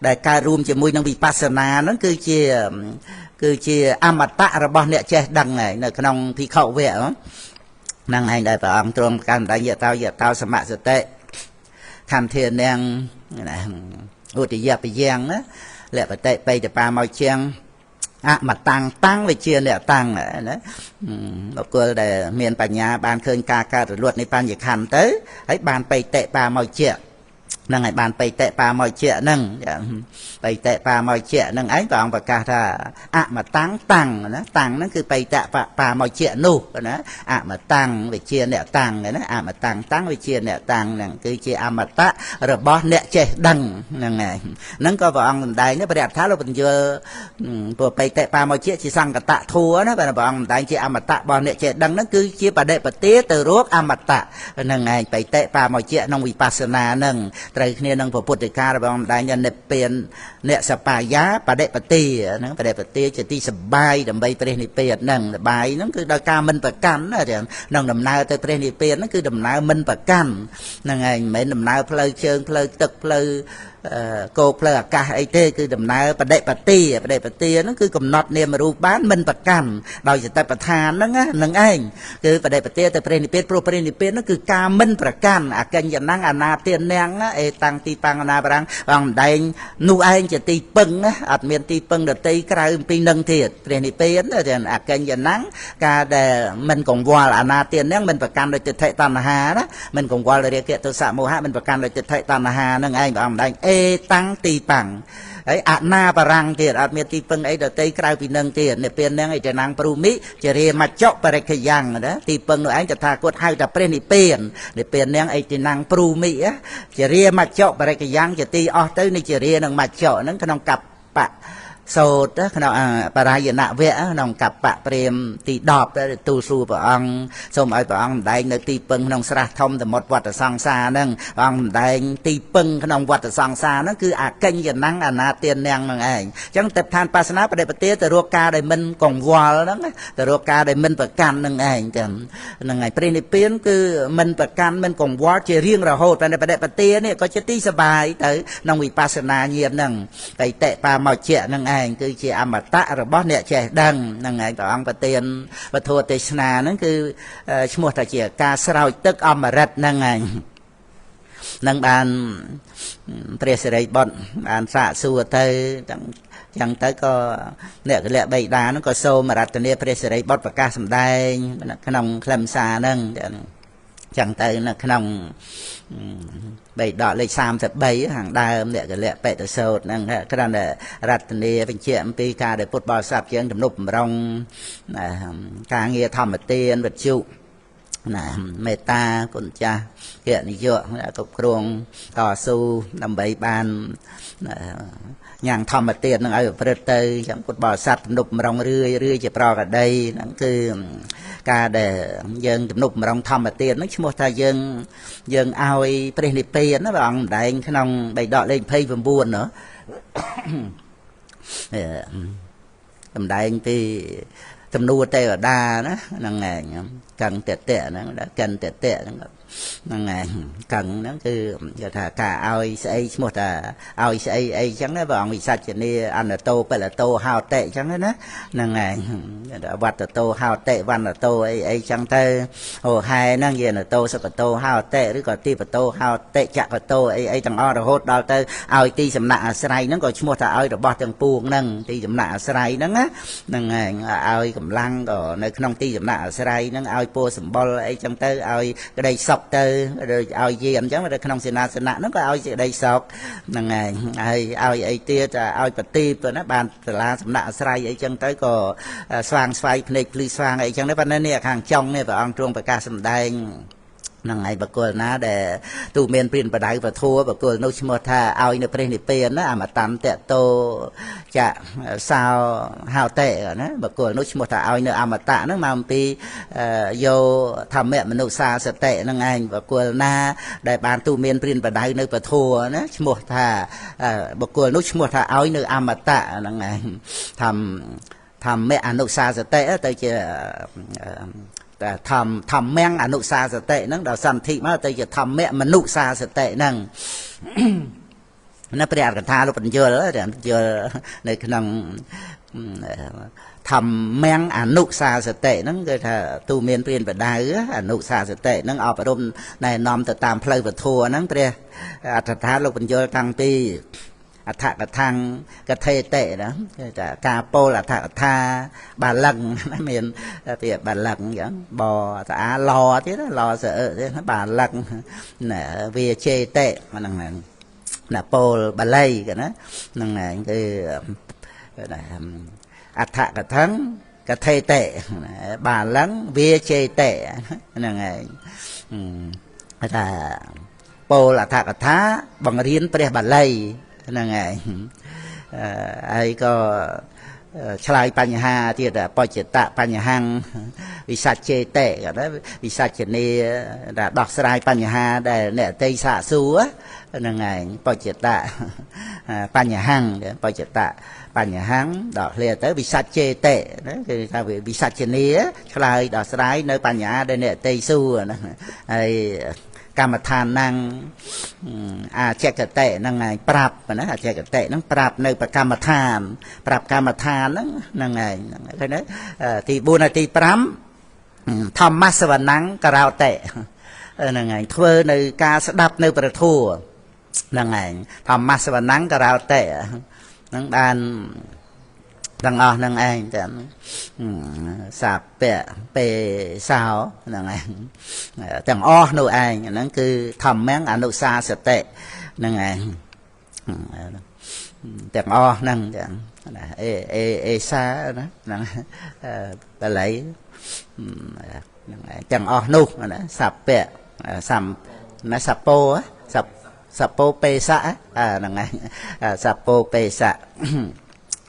đây ca room chỉ mùi năng vipassana nó cứ chia amata rồi bọn nè che đằng này là cái nòng thì khẩu về đó năng hành đây và ông trung can đánh giờ tao sắm mạ tệ tham thiền đang ủa thì giờ bị giang đó lẹ phải tệ bay từ pa mồi chiang mà tăng về chia nè tăng đấy một cô để miền bà nhà ban khơi ca rồi luật này ban dịch hành tới ấy ban bay tệ ba mồi chia năng ngày ban bay tệ ba mồi chia nâng bay tệ ba mồi chia nâng ấy và ông bà ca ra mà tăng nó cứ bay tệ ba mồi chia nu đó mà tăng về chia nè tăng đấy nó mà tăng về chia nè tăng nè cứ chia mà ta rồi bỏ nè che đằng nâng ngày nâng có vào ông đây nó đẹp tháo lúc mình chưa vừa bay tệ ba mồi chia chỉ sang cả tạ thua nó và vào ông đây chia mà ta bỏ nè che đằng nó cứ chia bà đệ bà tía từ ruốc mà ta nâng ngày bay tệ ba mồi chia nông vipassana nâng trời kia nâng phổ phật ca rồi ông đại nhân nệp tiền nè sập giá bà đệ bà tì nó bà đệ bà tì chỉ tì sập bay đầm bay pre nệp nâng bài nó cứ đòi ca minh và cắn rồi nâng đầm nào tới pre nệp nó cứ đầm nào minh và cắn nâng ngày mấy đầm nào plei chơi plei tực plei cô plei ca ấy thế cứ đầm nào bà đệ bà tì nó cứ cầm nọt niệm ru bán minh và cắn đòi chỉ tay bà than nó nâng anh cứ bà đệ bà tì tới pre nệp nó cứ ca minh và cắn kênh dân năng na tiền nang tăng ti tăng na barang bằng đây nu anh chỉ ti pưng miền ti pưng được ti cái pi nâng thiệt thì tiền rồi kênh dân nắng ca để mình còn qua là na tiền nang mình phải can được tự thể tàn hà đó mình còn qua là điều kiện tự xạ mô hạ mình phải can được tự thể tàn hà nâng anh bằng đây tăng ti bằng ấy na barang thiệt miền ti pưng ấy được ti cái pi nâng thiệt để tiền nang ấyจะนางปรุมิจะเรียมาเจาะไปขยังนะti pưng rồi anhจะทากดให้แต่เป็นนี่เป็นđể tiền nang ấyจะนางปรุมิจะเรียมาเจาะไปขยังจะตีออกtớiนี่จะเรียนมาเจาะนั่นขนมกับปะโสดขนมปรายณะเวะขนมกับปะเปรมตีดอบตูสูปองสมไอปองได้ในตีปึงขนมสระทอมแต่หมดวัดสังสานั่งปองได้ตีปึงขนมวัดสังสานั่นคืออาเก่งอย่างนั่งนาเตียนยังนั่งเองจังแต่ทานภาชนะประเดี๋ยวประเดี๋ยวแต่รัวกาได้มันกงวอลนั่งแต่รัวกาได้มันประกันนั่งเองจังนั่งไงปรินิพนธ์คือมันประกันมันกงวอลจะเรียงเราโหดแต่ในประเดี๋ยวประเดี๋ยวเนี่ยก็จะตีสบายแต่น้องวิปัสสนาเงียบนั่งไปเตะปลาหมอเจาะนั่งเองคือเจอมตะระบอบเนี่ยเจดังนั่งไงต่อองประเตียนประโทษเตชนานั่นคือชมวดตะเจียกาสเราตึกอมรัตนั่งไงนั่งบานเปรียสไรบอนบานสะสัวเธอจังtớiก็เนี่ยก็เรียกใบดานั่นก็โซมารัตเนียเปรียสไรบอนประกาศสำได้ขนมคลำซานั่งจังtớiนะขนมใบดอกเลย30 ใบห่างได้เนี่ยก็เรียกเป็ดโซดนั่นฮะก็นั่นแหละรัตเนียเป็นเชี่ยมปีกาได้พุทธบริษัทยังจำนุบรองการเงียทำมาเตียนบัดจุเมตตาคนจ้าเกี่ยนิยมกับโครงต่อสู้นำใบบานอย่างทำมาเตียนนั่งเอาประเตยจังพุทธบริษัทจำนุบรองเรื่อยจะปลอกระไดนั่นคือการเดยังจำนุบรองทำมาเตียนนั่นชั่วโมงถ้ายังเอาไอ้ประเด็นเปลี่ยนนะบางได้ขนมใบดอกเล่นเพย์ผมบุญเนาะทำได้ที่จำนวนเตะดานะนั่งไงกันเตะนะกันเตะ năng ngày cần nó cứ thà cả ai sẽ một là ai sẽ chẳng đấy bọn mình sạch cho nên ăn là tô phải là tô hao tệ chẳng đấy đó năng ngày vật là tô hao tệ văn là tô ấy chẳng tê hồ hai năng gì là tô sao có tô hao tệ rồi có ti phải tô hao tệ chặt có tô ấy chẳng o rồi hốt đào tê ai ti sầm nạ sài nó có một là ai được bọt từng buông năng ti sầm nạ sài nó á năng ngày ai cầm lăng ở nơi không ti sầm nạ sài nó ai po sầm bol ấy chẳng tê ai cái đây sọc tê rồi ai gì anh chẳng mà không xin nạ nó có ai đây sọc năng ngày ai ấy tia ai bật ti rồi nó bàn là sầm nạ sài ấy chẳng tới có xoang xoay này pli xoang ấy chẳng đấy bạn nên hàng trong này và ăn chuông và ca sầm đai năng ngày bậc cô ná để tu miền biển và đại và thua bậc cô nô chimo tha ao in pre nipen á mà tạm tệ tô chả sao hào tệ ở đó bậc cô nô chimo tha ao in mà tạ nó mà pi vô thầm mẹ mà nô xa sẽ tệ năng ngày bậc cô na để bàn tu miền biển và đại nơi và thua nó chimo tha bậc cô nô chimo tha ao in mà tạ năng ngày thầm mẹ nô xa sẽ tệ tới thầm menอนุสาสตินั่งดาวสันติมาแต่จะทำแม่มนุษย์สาสตินั่งนั่นเปรียบกันทาลูกปัญญาแล้วเดี๋ยวเจอในขนมทำแมงอนุสาสตินั่งก็ถ้าตูเมียนเปลี่ยนไปได้อนุสาสตินั่งเอาไปรวมในนอมแต่ตามเพลย์ประทัวนั่งเปรียบอัตถาลูกปัญญาตั้งปีอัฐกทางกระเทเตะนะจะกาโปอัฐกทาบาลังนะเมียนเปียบาลังอย่างบอตาลอที่นั่นลอเสือที่นั่นบาลังเนี่ยเวียเชเตะมันนั่งนั่นน่ะโปบาลัยกันนะนั่งนั่นคืออัฐกทางกระเทเตะบาลังเวียเชเตะนั่งไงแต่โปอัฐกทาบังเรียนเปรียบาลัยนั่นไงไอ้ก็ชลายปัญหาที่แต่ปจิตตะปัญหังวิสัชเจเตะก็ได้วิสัชนี่ดอกสลายปัญหาได้เนี่ยเตยสะสัวนั่นไงปจิตตะปัญหังปจิตตะปัญหังดอกเรียtớiวิสัชเจเตะนั่นคือถ้าวิสัชนี่ชลายดอกสลายในปัญหาได้เนี่ยเตยสัวนะไอ้กรรมฐานนั่งอาเจกเตะนั่งไงปรับนะอาเจกเตะนั่งปรับในประกรรมฐานปรับกรรมฐานนั่งไงเพราะนั้นที่บุญที่ปรำทำมัสวรรนังกระเราเตะนั่งไงเพื่อในการสดับในประตูนั่งไงทำมัสวรรนังกระเราเตะนั่งด้านดังอ๋อนั่งเองแต่สาบเปะเปสาวนั่งเองแต่งอ๋อนู่นเองนั่นคือทำแมงอนุสาสตินั่งเองแต่งอ๋อนั่งแต่เอซานะนั่งไปไหลแต่งอ๋อนู่นนะสาบเปะสามนะสับโปสับโปเปสะนั่งเองสับโปเปสะ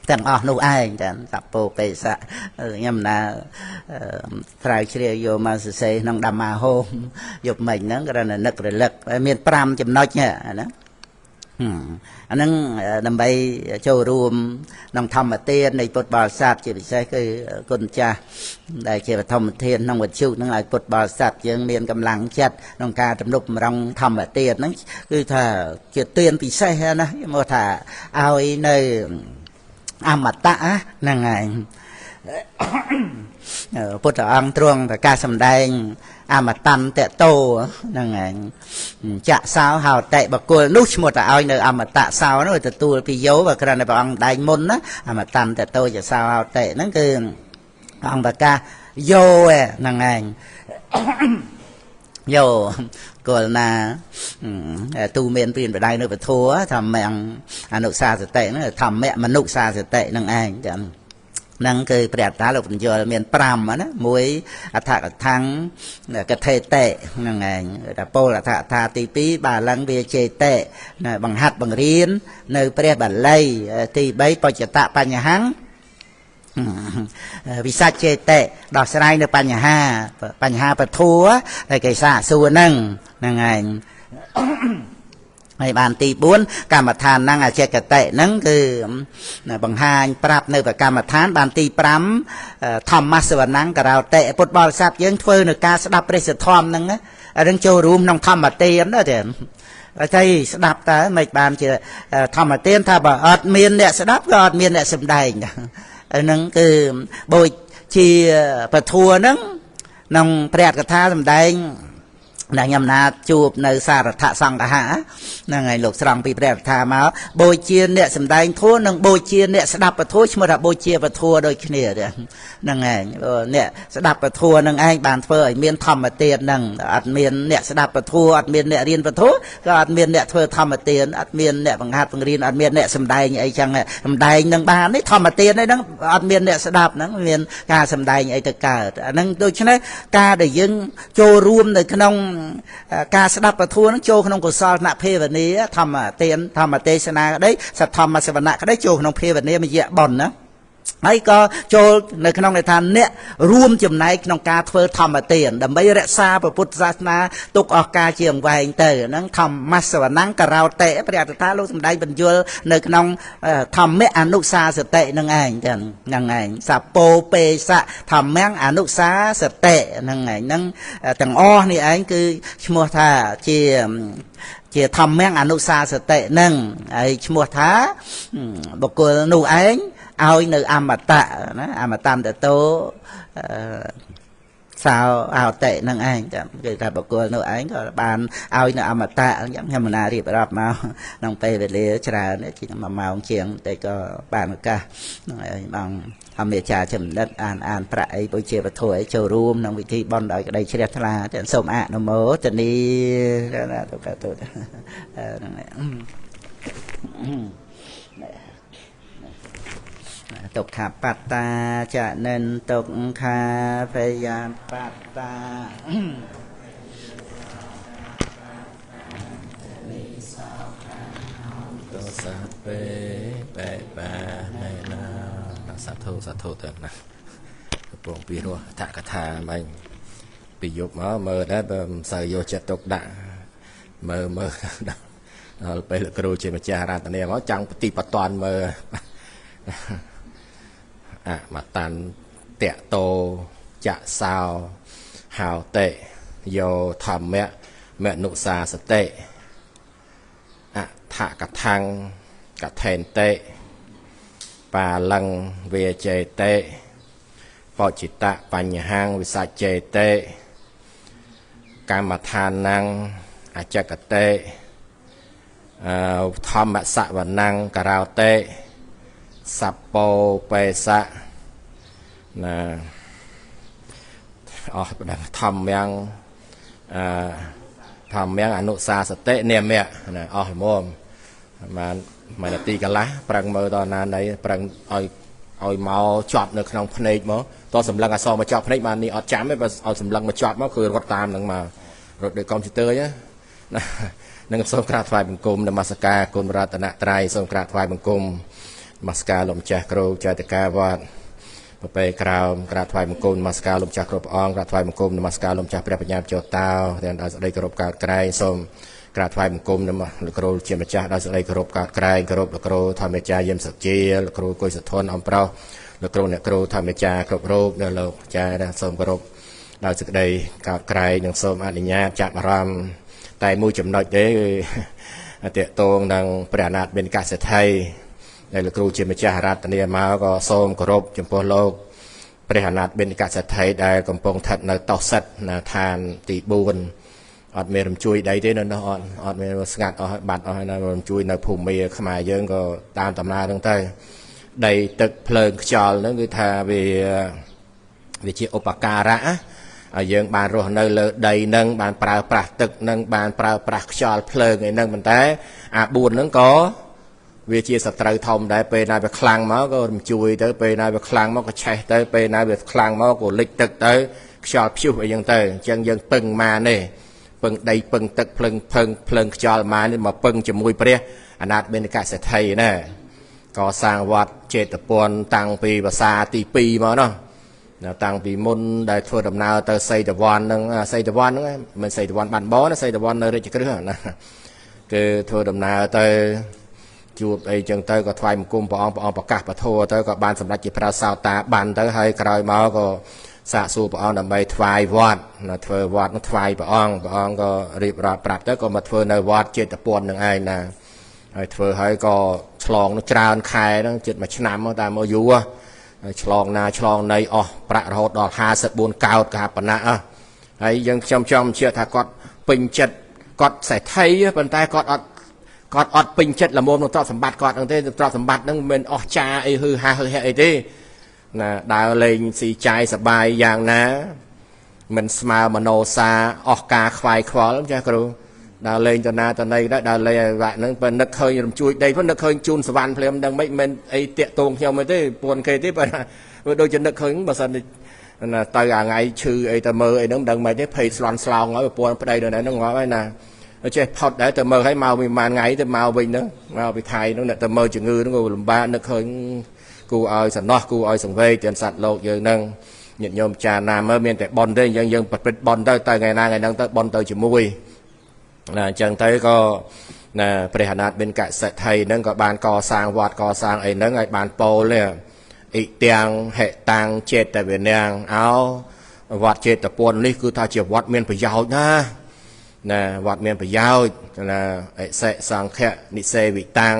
แต่งออกนู่นเองแต่สับโปเปสะยำนาใครเชียร์โยมาเสยน้องดำมาโฮมหยบเหม่งนั่งก็นั่นนึกระลึกเมียนปรำจำน้อยเนี่ยนะอันนั้นนำไปโชว์รวมน้องทำมาเตียนในปดบาสัตจะไปใช้คือคนจ่าได้เกี่ยวกับทำเทียนน้องวัดชิวน้องไอ้ปดบาสัตยังเมียนกำลังจัดน้องการจำนุกรองทำมาเตียนนั่นคือถ้าเกี่ยวเตียนไปใช้นะโมถ้าเอาในอมตะนั่งไงพุทธองค์ตรวงแต่การสำแดงอมตันเตะโตนั่งไงจะสาวหาวเตะบกลนุชหมดเอาในอมตะสาวนั่นแต่ตัวพิโยว่ากระนั้นพระองค์ได้มนนะอมตันเตะโตจะสาวหาวเตะนั่นคือองค์ประกาโยนั่งไงโยก็น่าตูเมียนเปลี่ยนไปได้เนื้อไปทัวทำแมงอนุสาสตินั่นทำแม่มนุษย์สาสตินั่งเองจังนั่งเคยเปรียบตาเราเป็นโยเมียนปรำนะมวยอัฐกทั้งกระเทเตะนั่งเองแต่โปอัฐธาติปีบาลังเบียเจเตะบังหัดบังเรียนในเปรียบบัลลัยที่ใบปจิตตะปัญญหังวิสัชเจเตะดอกสไลในปัญหาปะทัวในเกษาส่วนนั่งนั่งไงในบานตีบุญกรรมฐานนั่งอาเจกเตะนั่งคือบางฮานปรับในประกรรมฐานบานตีปรำทำมาสวรรค์นั่งกับเราเตะปุตบอลทรัพย์ยังเฟื่อในการสดับเรศทอมนั่ง đang châu rùm nông thăm mà tiền đó thì thầy sẽ đáp tới mấy bạn chỉ thăm mà tiền thà bảo ọt miên nè sẽ đáp ọt miên nè sầm đầy nâng từ bồi chi bà thua nâng nông prẹt cả tha sầm đầy là nhầm na chụp nơi xa là thạ sang cả hả là ngày lục sang bị đẹp thà máu bôi chiên nè sầm đai thua nâng bôi chiên nè sẽ đập vào thua chứ mà bôi chiên và thua đôi khi nè nâng ngày nè sẽ đập vào thua nâng anh bàn phơi miên thầm mà tiền nâng ạt miên nè sẽ đập vào thua ạt miên nè riêng vào thuaก็ạt miên nè phơi thầm mà tiền ạt miên nè bằng hạt bằng riêng ạt miên nè sầm đai ấy chẳng sầm đai nâng bàn đấy thầm mà tiền đấy nâng ạt miên nè sẽ đập nâng miên ca sầm đai ấy tất cả nâng đôi khi này ca để dưng cho rùm để khung ca sẽ đáp vào thua nó cho không có sao nạp phê vật ní thầm mà tiền thầm mà tê sana đấy sạch thầm mà sẽ vật nạp cái đấy cho không phê vật ní mà dễ bẩn đó ấy có choในขนมในทานเนี่ยรวมจำในขนมกาเพื่อทำมาเตียนแต่ไม่รักษาพระพุทธศาสนาตกออกกาเชียงไว้เตอนั่งทำมาสวรรค์กับเราเตะประเดี๋ยวท้าลูกสมได้บรรจุในขนมทำแม่อนุสาสเตะนั่งไงจังนั่งไงสับโปเปสะทำแม่อนุสาสเตะนั่งไงนั่งต่างอ้อนี่เองคือชมัวท่าเชียជាធម្មអនុសាសតិនឹងហើយឈ្មោះថាបុគ្គលនោះឯងឲ្យនៅអមតៈណាអមតន្តតោសោអោតិនឹងឯងគឺថាបុគ្គលនោះឯងក៏បានឲ្យនៅអមតៈខ្ញុំមិនណារៀបរាប់មកក្នុងពេលវេលាច្រើនជា1ម៉ោងជាងតែក៏បានឱកាសហើយបងអមេចាចំណិតអានប្រាក់អីដូចជាវត្ថុអីចូលរួមក្នុងវិធីបន់ដោយក្តីជ្រះថ្លាទាំងសូមអនុមោទនីណាទៅកាទៅទុក្ខបត្តាចនិនទុក្ខាភយាបត្តាទោសពេបេបាណេណាសាធុទៅណាកំពុងពីរស់ថាកថាមិញពីយប់មកមើលដែរបើមិនសូវយកចិត្តទុកដាក់មើលដល់ពេលលោកគ្រូជាម្ចាស់រតនាមកចង់ប្រតិបត្តិមើលមតាន់តេតោចៈសោហៅតេយោធម្មៈមនុសាសតិអថកថាំងកថេនតេបាលੰវេចេតេបจิตៈបញ្ហាវិសច្ចេតេកម្មដ្ឋានังអចកតេធម្មសវណ្ណការោតេសពោបេសៈណាអស់បដធម្មយ៉ាងធម្មយ៉ាងអនុសាសតិនិមៈណាអស់ល្មមបានមួយនាទីកន្លះប្រឹងមើលតណាណៃប្រឹងឲ្យមកជាប់នៅក្នុងភ្នែកមកតសម្លឹងអសមកជាប់ភ្នែកបាននេះអត់ចាំទេបើឲ្យសម្លឹងមកជាប់មកគឺរត់តាមនឹងមករត់ដោយកុំព្យូទ័រណានឹងសូមក្រាបថ្វាយបង្គំនមស្ការគុណរតនត្រ័យសូមក្រាបថ្វាយបង្គំនមស្ការលោកម្ចាស់គ្រូចៅតកាវត្តប្រពៃក្រោមក្រាបថ្វាយបង្គំនមស្ការលោកម្ចាស់គ្រប់ព្រះអង្គក្រាបថ្វាយបង្គំនមស្ការលោកម្ចាស់ព្រះបញ្ញាបញ្ចោតោទាំងដល់សេចក្តីគោរពកោតក្រែងសូមក្រាបថ្វាយបង្គំនមលោកគ្រូជាម្ចាស់ដល់សេចក្តីគោរពកោតក្រែងគោរពលោកគ្រូធម្មចារ្យយឹមសុជាលោកគ្រូគុយសធនអំប្រុសលោកគ្រូអ្នកគ្រូធម្មចារ្យគ្រប់រូបនៅលោកចារ្យសូមគោរពដល់សេចក្តីកោតក្រែងនិងសូមអនុញ្ញាតចាត់អារម្មណ៍តែមួយចំណុចទេគឺតេតងនឹងព្រះអនាថបិណ្ឌកសិទ្ធិដែលលោកគ្រូជាម្ចាស់រតនាមកក៏សូមគោរពចំពោះលោកព្រះអនាថបិណ្ឌកសិទ្ធិដែលកំពុងស្ថិតនៅតោសិតនៅឋានទី4អត់មានរំជួយដីទេនៅនោះអត់មានស្ងាត់អស់បាត់អស់នៅរំជួយនៅភូមិខ្មែរយើងក៏តាមដំណើរហ្នឹងទៅដីទឹកភ្លើងខ្យល់ហ្នឹងគឺថាវាជាឧបការៈឲ្យយើងបានរស់នៅលើដីហ្នឹងបានប្រើប្រាស់ទឹកហ្នឹងបានប្រើប្រាស់ខ្យល់ភ្លើងអីហ្នឹងប៉ុន្តែអា4ហ្នឹងក៏វាជាសត្រូវធំដែរពេលណាវាខ្លាំងមកក៏រំជួយទៅពេលណាវាខ្លាំងមកក៏ឆេះទៅពេលណាវាខ្លាំងមកក៏លិចទឹកទៅខ្យល់ព្យុះអីចឹងទៅអញ្ចឹងយើងពឹងម៉ានេះពឹងដីពឹងទឹកភ្លើងខ្យល់ម៉ានេះមកពឹងជាមួយព្រះអនាថបិណ្ឌកសិទ្ធិណាក៏សាងវត្តចេតពន្ធតាំងពីភាសាទី2មកនោះតាំងពីមុនដែលធ្វើដំណើរទៅសីតវ័នហ្នឹងសីតវ័នហ្នឹងមិនសីតវ័នបានបណាសីតវ័ននៅរាជក្រឹសណាគឺធ្វើដំណើរទៅជួបអីចឹងទៅក៏ថ្វាយបង្គំព្រះអង្គប្រកាសពធទៅក៏បានសម្រេចជាប្រើសោតាបានទៅហើយក្រោយមកក៏ សាកសួរព្រះអង្គដើម្បីថ្វាយវត្តធ្វើវត្តនឹងថ្វាយព្រះអង្គក៏រៀបរាប់ប្រាប់ទៅក៏មកធ្វើនៅវត្តចេតពន្ធនឹងឯងណាហើយធ្វើហើយក៏ឆ្លងនឹងច្រើនខែហ្នឹងជិត1ឆ្នាំតែមកយូរហើយឆ្លងណាឆ្លងណីអស់ប្រាក់រហូតដល់54កោតកហបណៈហើយយើងខ្ញុំចង់ជឿថាគាត់ពេញចិត្តគាត់សេដ្ឋីប៉ុន្តែគាត់អត់ពេញចិត្តល្មមនឹងទ្រព្យសម្បត្តិគាត់ហ្នឹងទេទ្រព្យសម្បត្តិហ្នឹងមិនមែនអស់ចាអីហឺហាអីទេណាដើរលេងស៊ីចាយសបាយយ៉ាងណាមិនស្មើមโนសាអស់ការខ្វាយខ្វល់ចាស់គ្រូដើរលេងទៅណាទៅណីដែរដើរលេងឲ្យវាក់ហ្នឹងបើនឹកឃើញរំជួយដីព្រោះនឹកឃើញជូនសវណ្ណភ្លាមដឹងមិនមែនអីតាក់ទងខ្ញុំទេពួនគេទេបើដូចជានឹកឃើញបើសិនណាទៅអាថ្ងៃឈឺអីទៅមើលអីហ្នឹងដឹងមិនទេភ័យស្លន់ស្លោងហើយប្រពន្ធប្តីនៅហ្នឹងងាប់ហើយណាចេះផុតដែរទៅមើលឲ្យមកមួយម៉ានថ្ងៃទៅមកវិញហ្នឹងមកពីថៃហ្នឹងទៅមើលជំងឺហ្នឹងក៏លំបាកនឹកឃើញគូឲ្យសំណោះគូឲ្យសង្វេគទាំងសត្វលោកយើងហ្នឹងញាតិញោមចាណាមើលមានតែប៉ុនទេយើងប្រព្រឹត្តប៉ុនទៅថ្ងៃណាថ្ងៃហ្នឹងទៅប៉ុនទៅជាមួយណាអញ្ចឹងទៅក៏ណាព្រះអនាថបិនកសិទ្ធិហ្នឹងក៏បានកសាងវត្តកសាងអីហ្នឹងឲ្យបានពោលនេះអ៊ីទាំងហេតាំងចេតវិញ្ញាណអោវត្តចេតពន្ធនេះគឺថាជាវត្តមានប្រយោជន៍ណាវត្តមានប្រយោជន៍ណាអិសេសង្ឃៈនិសេវិតាំង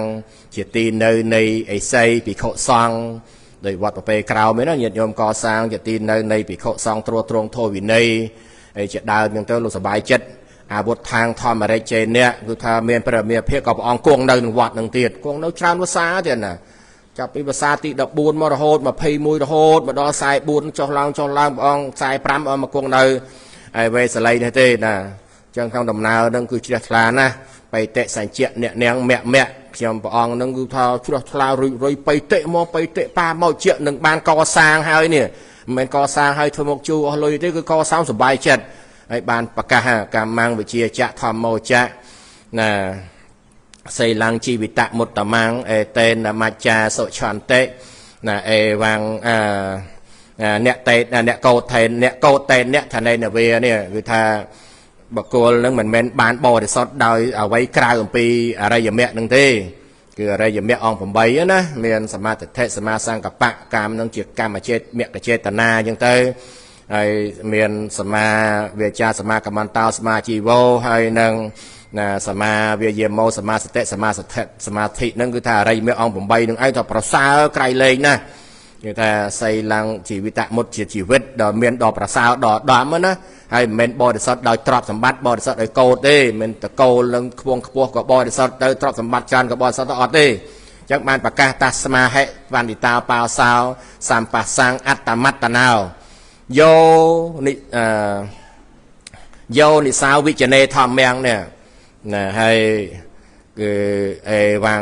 ជាទីនៅនៃអិស័យភិក្ខុសង្ឃដោយវត្តប្រពៃក្រៅមែនណាញាតិញោមកសាងជាទីនៅនៃភិក្ខុសង្ឃត្រួតត្រងធម៌វិន័យហើយជាដើមហ្នឹងទៅលោកសប្បាយចិត្តអាវុធខាងធម្មរិទ្ធចេនៈគឺថាមានព្រះរាមាភិក្ខុក៏ព្រះអង្គគង់នៅក្នុងវត្តនឹងទៀតគង់នៅច្រើនភាសាទៀតណាចាប់ពីភាសាទី14មករហូត21រហូតមកដល់44ចុះឡើងព្រះអង្គ45មកគង់នៅឯវេសល័យនេះទេណាចឹងក្នុងដំណើរហ្នឹងគឺជ្រះថ្លាណាស់បៃតិសញ្ជៈអ្នកនាងមគ្គខ្ញុំព្រះអង្គហ្នឹងគឺថាជ្រះថ្លារុយបៃតិមកបៃតិប៉ាមកជានឹងបានកសាងហើយនេះមិនមែនកសាងហើយធ្វើមកជួអស់លុយទេគឺកសាងសុបាយចិត្តហើយបានប្រកាសកម្មងវិជាចៈធម្មោចៈណាសេឡងជីវិតមុតតមាំងអេតេនមច្ចាសុឆន្តិណាអេវាងអ្នកតេអ្នកកោតថេនអ្នកកោតតេនអ្នកឋានេនវានេះគឺថាបកគលនឹងមិនមែនបានបរិសុទ្ធដោយអ្វីក្រៅអំពីអរិយមគ្គនឹងទេគឺអរិយមគ្គអង្គ8ណាមានសមាធិសមាសង្កបៈកម្មនឹងជាកម្មចេតមគ្គចេតនាអញ្ចឹងទៅហើយមានសមាវាចាសមាកម្មន្តោសមាជីវោហើយនឹងណាសមាវាយាមោសមាសតិសមាសធិសមាធិនឹងគឺថាអរិយមគ្គអង្គ8នឹងឯងទៅប្រសើរក្រៃលែងណាគឺថាសីឡងជីវិតមុតជាជីវិតដ៏មានដ៏ប្រសើរដ៏ដំណាហើយមិនមែនបរិសុទ្ធដោយទ្រព្យសម្បត្តិបរិសុទ្ធដោយកោតទេមិនតកូលនឹងខ្ពងខ្ពស់ក៏បរិសុទ្ធទៅទ្រព្យសម្បត្តិច្រើនក៏បរិសុទ្ធទៅអត់ទេអញ្ចឹងបានប្រកាសតាស្មាហិវណ្ឌិតាបោសោសម្បសាំងអត្តមត្តណោយោនិសាវិជនេធម្មំនេះណាហើយគឺអេវា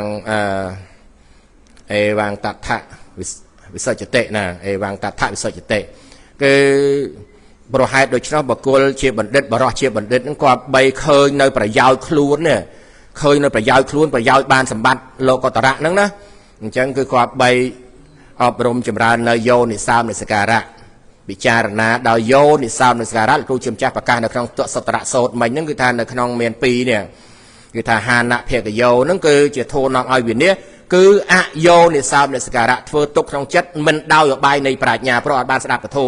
ងតថវិសច្ចតិណាអេវាងតថវិសច្ចតិគឺប្រហែលដូច្នោះបកុលជាបណ្ឌិតបរោះជាបណ្ឌិតហ្នឹងគាត់បីឃើញនៅប្រយោជន៍ខ្លួននេះឃើញនៅប្រយោជន៍ខ្លួនប្រយោជន៍បានសម្បត្តិលោកតរៈហ្នឹងណាអញ្ចឹងគឺគាត់បីអប់រំចម្រើននៅយោនិសោមនិសការៈពិចារណាដោយយោនិសោមនិសការៈគ្រូជាម្ចាស់ប្រកាសនៅក្នុងទសត្រៈសោតមិញហ្នឹងគឺថានៅក្នុងមាន2នេះគឺថាហានៈភគយោហ្នឹងគឺជាធូរនាំឲ្យវិនិច្ឆ័យគឺអយោនិសោមនិសការៈធ្វើទុកក្នុងចិត្តមិនដោយអបាយនៃប្រាជ្ញាព្រោះអត់បានស្ដាប់ពធ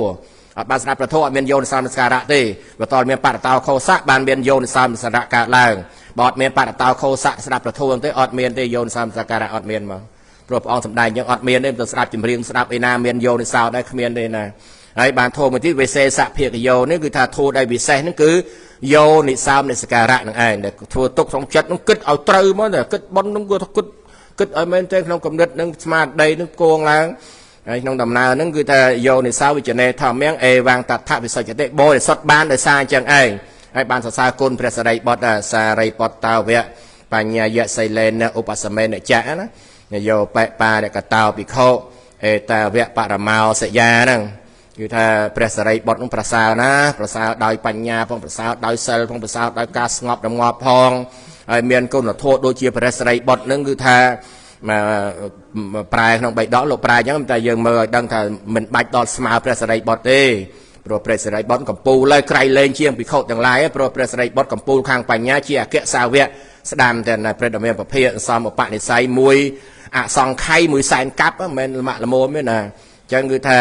អត់បានស្ដាប់ពធអត់មានយោនិសោមនិសការៈទេបើតើមានបរតោខោសៈបានមានយោនិសោមនិសការៈកើតឡើងបើអត់មានបរតោខោសៈស្ដាប់ពធទេអត់មានទេយោនិសោមនិសការៈអត់មានមកព្រោះព្រះអង្គសម្ដែងយ៉ាងអត់មានទេទៅស្ដាប់ចម្រៀងស្ដាប់ឯណាមានយោនិសោដែរគ្មានទេណាហើយបានធម៌មួយទៀតវិសេសភគយោនេះគឺថាធម៌ដែលពិសេសហ្នឹងគឺយោនិសោមនិសការៈនឹងឯងដែលធ្វើទុកក្នុងចិត្តហ្នឹងគិតឲ្យត្រូវមកតែគិតប៉ុនហ្នឹងគឺគិតឲ្យមែនទេក្នុងកំណត់ហ្នឹងស្មារតីហ្នឹងគងឡើងហើយក្នុងដំណើរហ្នឹងគឺថាយោនិសោវិជនេធម្មំអេវាងតថវិសច្ចតិបរិសុទ្ធបានដោយសារអញ្ចឹងឯងហើយបានសរសើរគុណព្រះសារីបុត្រសារីបុត្រតាវៈបញ្ញាយៈសីលេនឧបសមេនចៈណាយោបេបារកតោភិក្ខុអេតាវៈបរមោសយាហ្នឹងគឺថាព្រះសារីបុត្រនឹងប្រសើរណាប្រសើរដោយបញ្ញាផងប្រសើរដោយសិលផងប្រសើរដោយការស្ងប់រងាប់ផងហើយមានគុណធម៌ដូចជាព្រះសារីបុត្រនឹងគឺថាប្រែក្នុងបៃដកលោកប្រែអញ្ចឹងតែយើងមើលឲ្យដឹងថាមិនបាច់ដល់ស្មើព្រះសារីបុត្រទេព្រោះព្រះសារីបុត្រកម្ពូលហើយក្រៃលែងជាងភិក្ខុទាំងឡាយព្រោះព្រះសារីបុត្រកម្ពូលខាងបញ្ញាជាអគ្គសាវកស្ដាំតែព្រះដមេពភាសមឧបនិស្ស័យមួយអសង្ខ័យមួយសែនកាប់មិនមែនលម៉ាក់ល្មមទេណា ចឹងគឺថា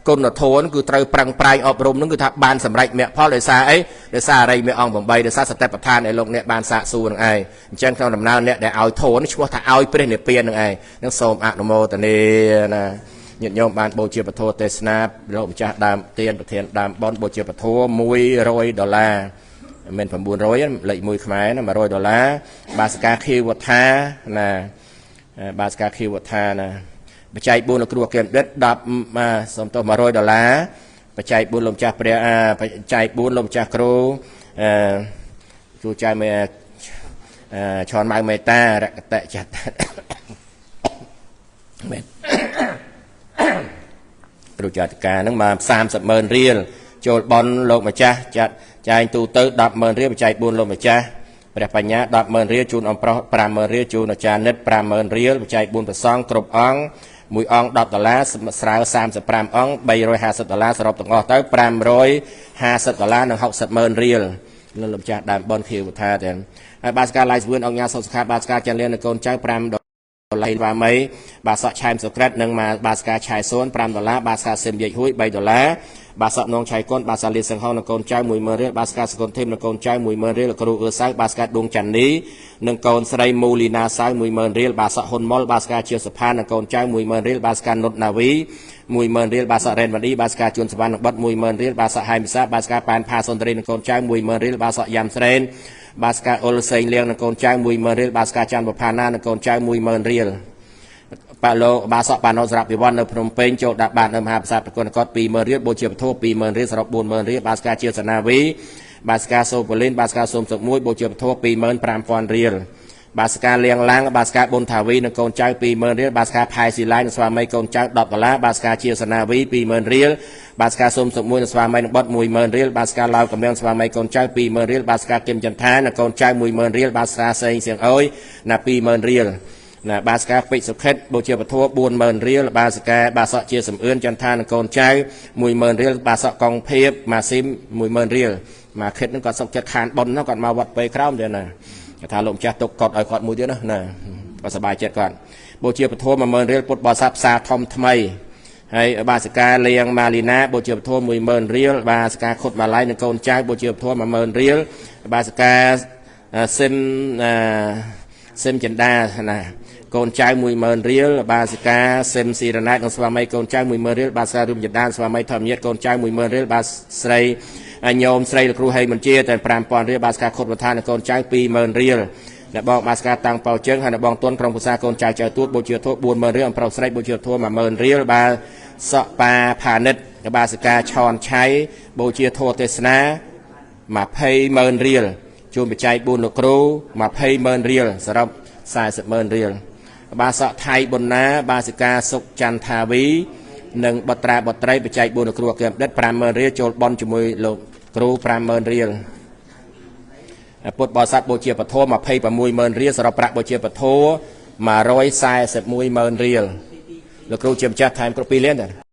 គុណធម៌គឺត្រូវប្រឹងប្រែងអប់រំនឹងគឺថាបានសម្រេចមគ្គផលដោយសារអីដោយសារអរិយមេអង្គ8ដោយសារសតិប្បដ្ឋានដែលលោកអ្នកបានសាកសួរនឹងឯងអញ្ចឹងក្នុងដំណើរអ្នកដែលឲ្យធម៌នេះឈ្មោះថាឲ្យព្រះនិព្វាននឹងឯងនឹងសូមអនុមោទនាណាញាតិញោមបានបូជាពធទេសនាលោកម្ចាស់ដើមទានប្រធានដើមបនបូជាពធ$100មិន900លេខ1ខ្មែរណា$100បាសកាខៀវវត្ថាណាបាសកាខៀវវត្ថាណាបច្ច័យ4លោកគ្រូអគ្គបណ្ឌិត10សូមទោស$100បច្ច័យ4លោកម្ចាស់ព្រះបច្ច័យ4លោកម្ចាស់គ្រូគ្រូចៅមេឈនម៉ៅមេតារកតៈចាត់មែនគ្រូចាត់ការហ្នឹងមក30,000រៀលចូលបនលោកម្ចាស់ចាត់ចែងទូទៅ10,000រៀលបច្ច័យ4លោកម្ចាស់ព្រះបញ្ញា10,000រៀលជូនអំប្រុស50,000រៀលជូនអាចារ្យនិត50,000រៀលបច្ច័យ4ប្រសងគ្រប់អង្គ1អង្គ$10ស្រាវ35អង្គ$350សរុបទាំងអស់ទៅ$550និង$60,000រៀលលោកលោកចាស់ដើមបនខៀវថាទាំងហើយបាសកាឡៃស្វឿនអង្គញាសុខសុខាបាសកាចាន់លៀននៅកូនចៅ$5$វ៉ាមីបាសកឆែមសុក្រិតនិងមកបាសកាឆៃសូន$5បាសកាសិមយាយហួយ$3បាសកនងឆៃគុនបាសាលីសង្ហងនៅកូនចៅ10,000រៀលបាសកាសកុនធីមនៅកូនចៅ10,000រៀលគ្រូអឺសៅបាសកាដួងច័ន្ទនីនិងកូនស្រីមូលីណាសៅ10,000រៀលបាសកហ៊ុនមុលបាសកាជាសុផាននៅកូនចៅ10,000រៀលបាសកានុតណាវី10,000រៀលបាសករ៉េនវ៉ាឌីបាសកាជួនសវណ្ណបត់10,000រៀលបាសកហៃមិសាបាសកាប៉ែនផាសុនត្រីនៅកូនចៅ10,000រៀលបាសកយ៉ាំស្រេនបាសកាអ៊ុលសេងលៀងនៅកូនចៅ10,000រៀលបាសកាច័ន្ទបផាណានៅកូនចៅ10,000រៀលប៉ាឡូបាសកប៉ាណូសរាប់ពិវ័ននៅភ្នំពេញចូលដាក់បាតនៅមហាប្រាសាទប្រគុណកត20000រៀលបូជាពធ20000រៀលសរុប40000រៀលបាសកាជាសនាវីបាសកាសូប៉ូលីនបាសកាសូមសុក1បូជាពធ25000រៀលបាសកាលៀងឡាំងបាសកាប៊ុនថាវីនៅកូនចៅ20000រៀលបាសកាផៃស៊ីឡៃនៅស្វាមីកូនចៅ$10បាសកាជាសនាវី20000រៀលបាសកាសូមសុក1នៅស្វាមីនៅបត់10000រៀលបាសកាឡៅកំលៀងស្វាមីកូនចៅ20000រៀលបាសកាគឹមចន្ទថានៅកូនចៅ10000រៀលបាសកាសេងសៀងអើយណា20000រៀលណាបាសកាពេជ្រសុខិតបូជាពធ40000រៀលបាសកាបាសកជាសំអឿនចន្ទថានៅកូនចៅ10000រៀលបាសកកងភៀបម៉ាស៊ីម10000រៀលមកខិតនឹងគាត់សុកចិត្តខានប៉ុនណាគាត់មកវត្តពេលក្រោមទៀតណាគាត់ថាលោកម្ចាស់ទុកកត់ឲ្យគាត់មួយទៀតណាគាត់សប្បាយចិត្តគាត់បូជាពធ10000រៀលពុទ្ធបរិស័ទផ្សារធំថ្មីហើយបាសកាលៀងម៉ាលីណាបូជាពធ10000រៀលបាសកាខុតម៉ាឡៃនៅកូនចៅបូជាពធ10000រៀលបាសកាសិមចិន្តាណាកូនចៅ10000រៀលបាសិកាសិមស៊ីរណែតនិងស្វាមីកូនចៅ10000រៀលបាសិការួមចិន្តាស្វាមីធម្មញាតកូនចៅ10000រៀលបាស្រីញោមស្រីលោកគ្រូហេមន្ទាតែ5000រៀលបាសិកាខុតវត្ថានិងកូនចៅ20000រៀលអ្នកបងបាសិកាតាំងប៉ោជើងហើយអ្នកបងទុនក្រុមភាសាកូនចៅចៅទួតបូជាធัว40000រៀលអំប្រុសស្រីបូជាធัว10000រៀលបាសកប៉ាផានិតបាសិកាឆនឆៃបូជាធัวទេសនា20000រៀលជួនបច្ច័យ4លោកគ្រូ20000រៀលសរុប40000រៀលបាសកថៃបុណ្ណាបាសិកាសុកចន្ទថាវីនិងបត្រាបត្រីបច្ច័យ4លោកគ្រូអគ្គបណ្ឌិត50000រៀលចូលបន់ជាមួយលោកគ្រូ50000រៀលពុទ្ធបរិស័ទបូជាពធ2600000រៀលសរុបប្រាក់បូជាពធ1410000រៀលលោកគ្រូជាម្ចាស់ថែមគ្រប់2លានដែរ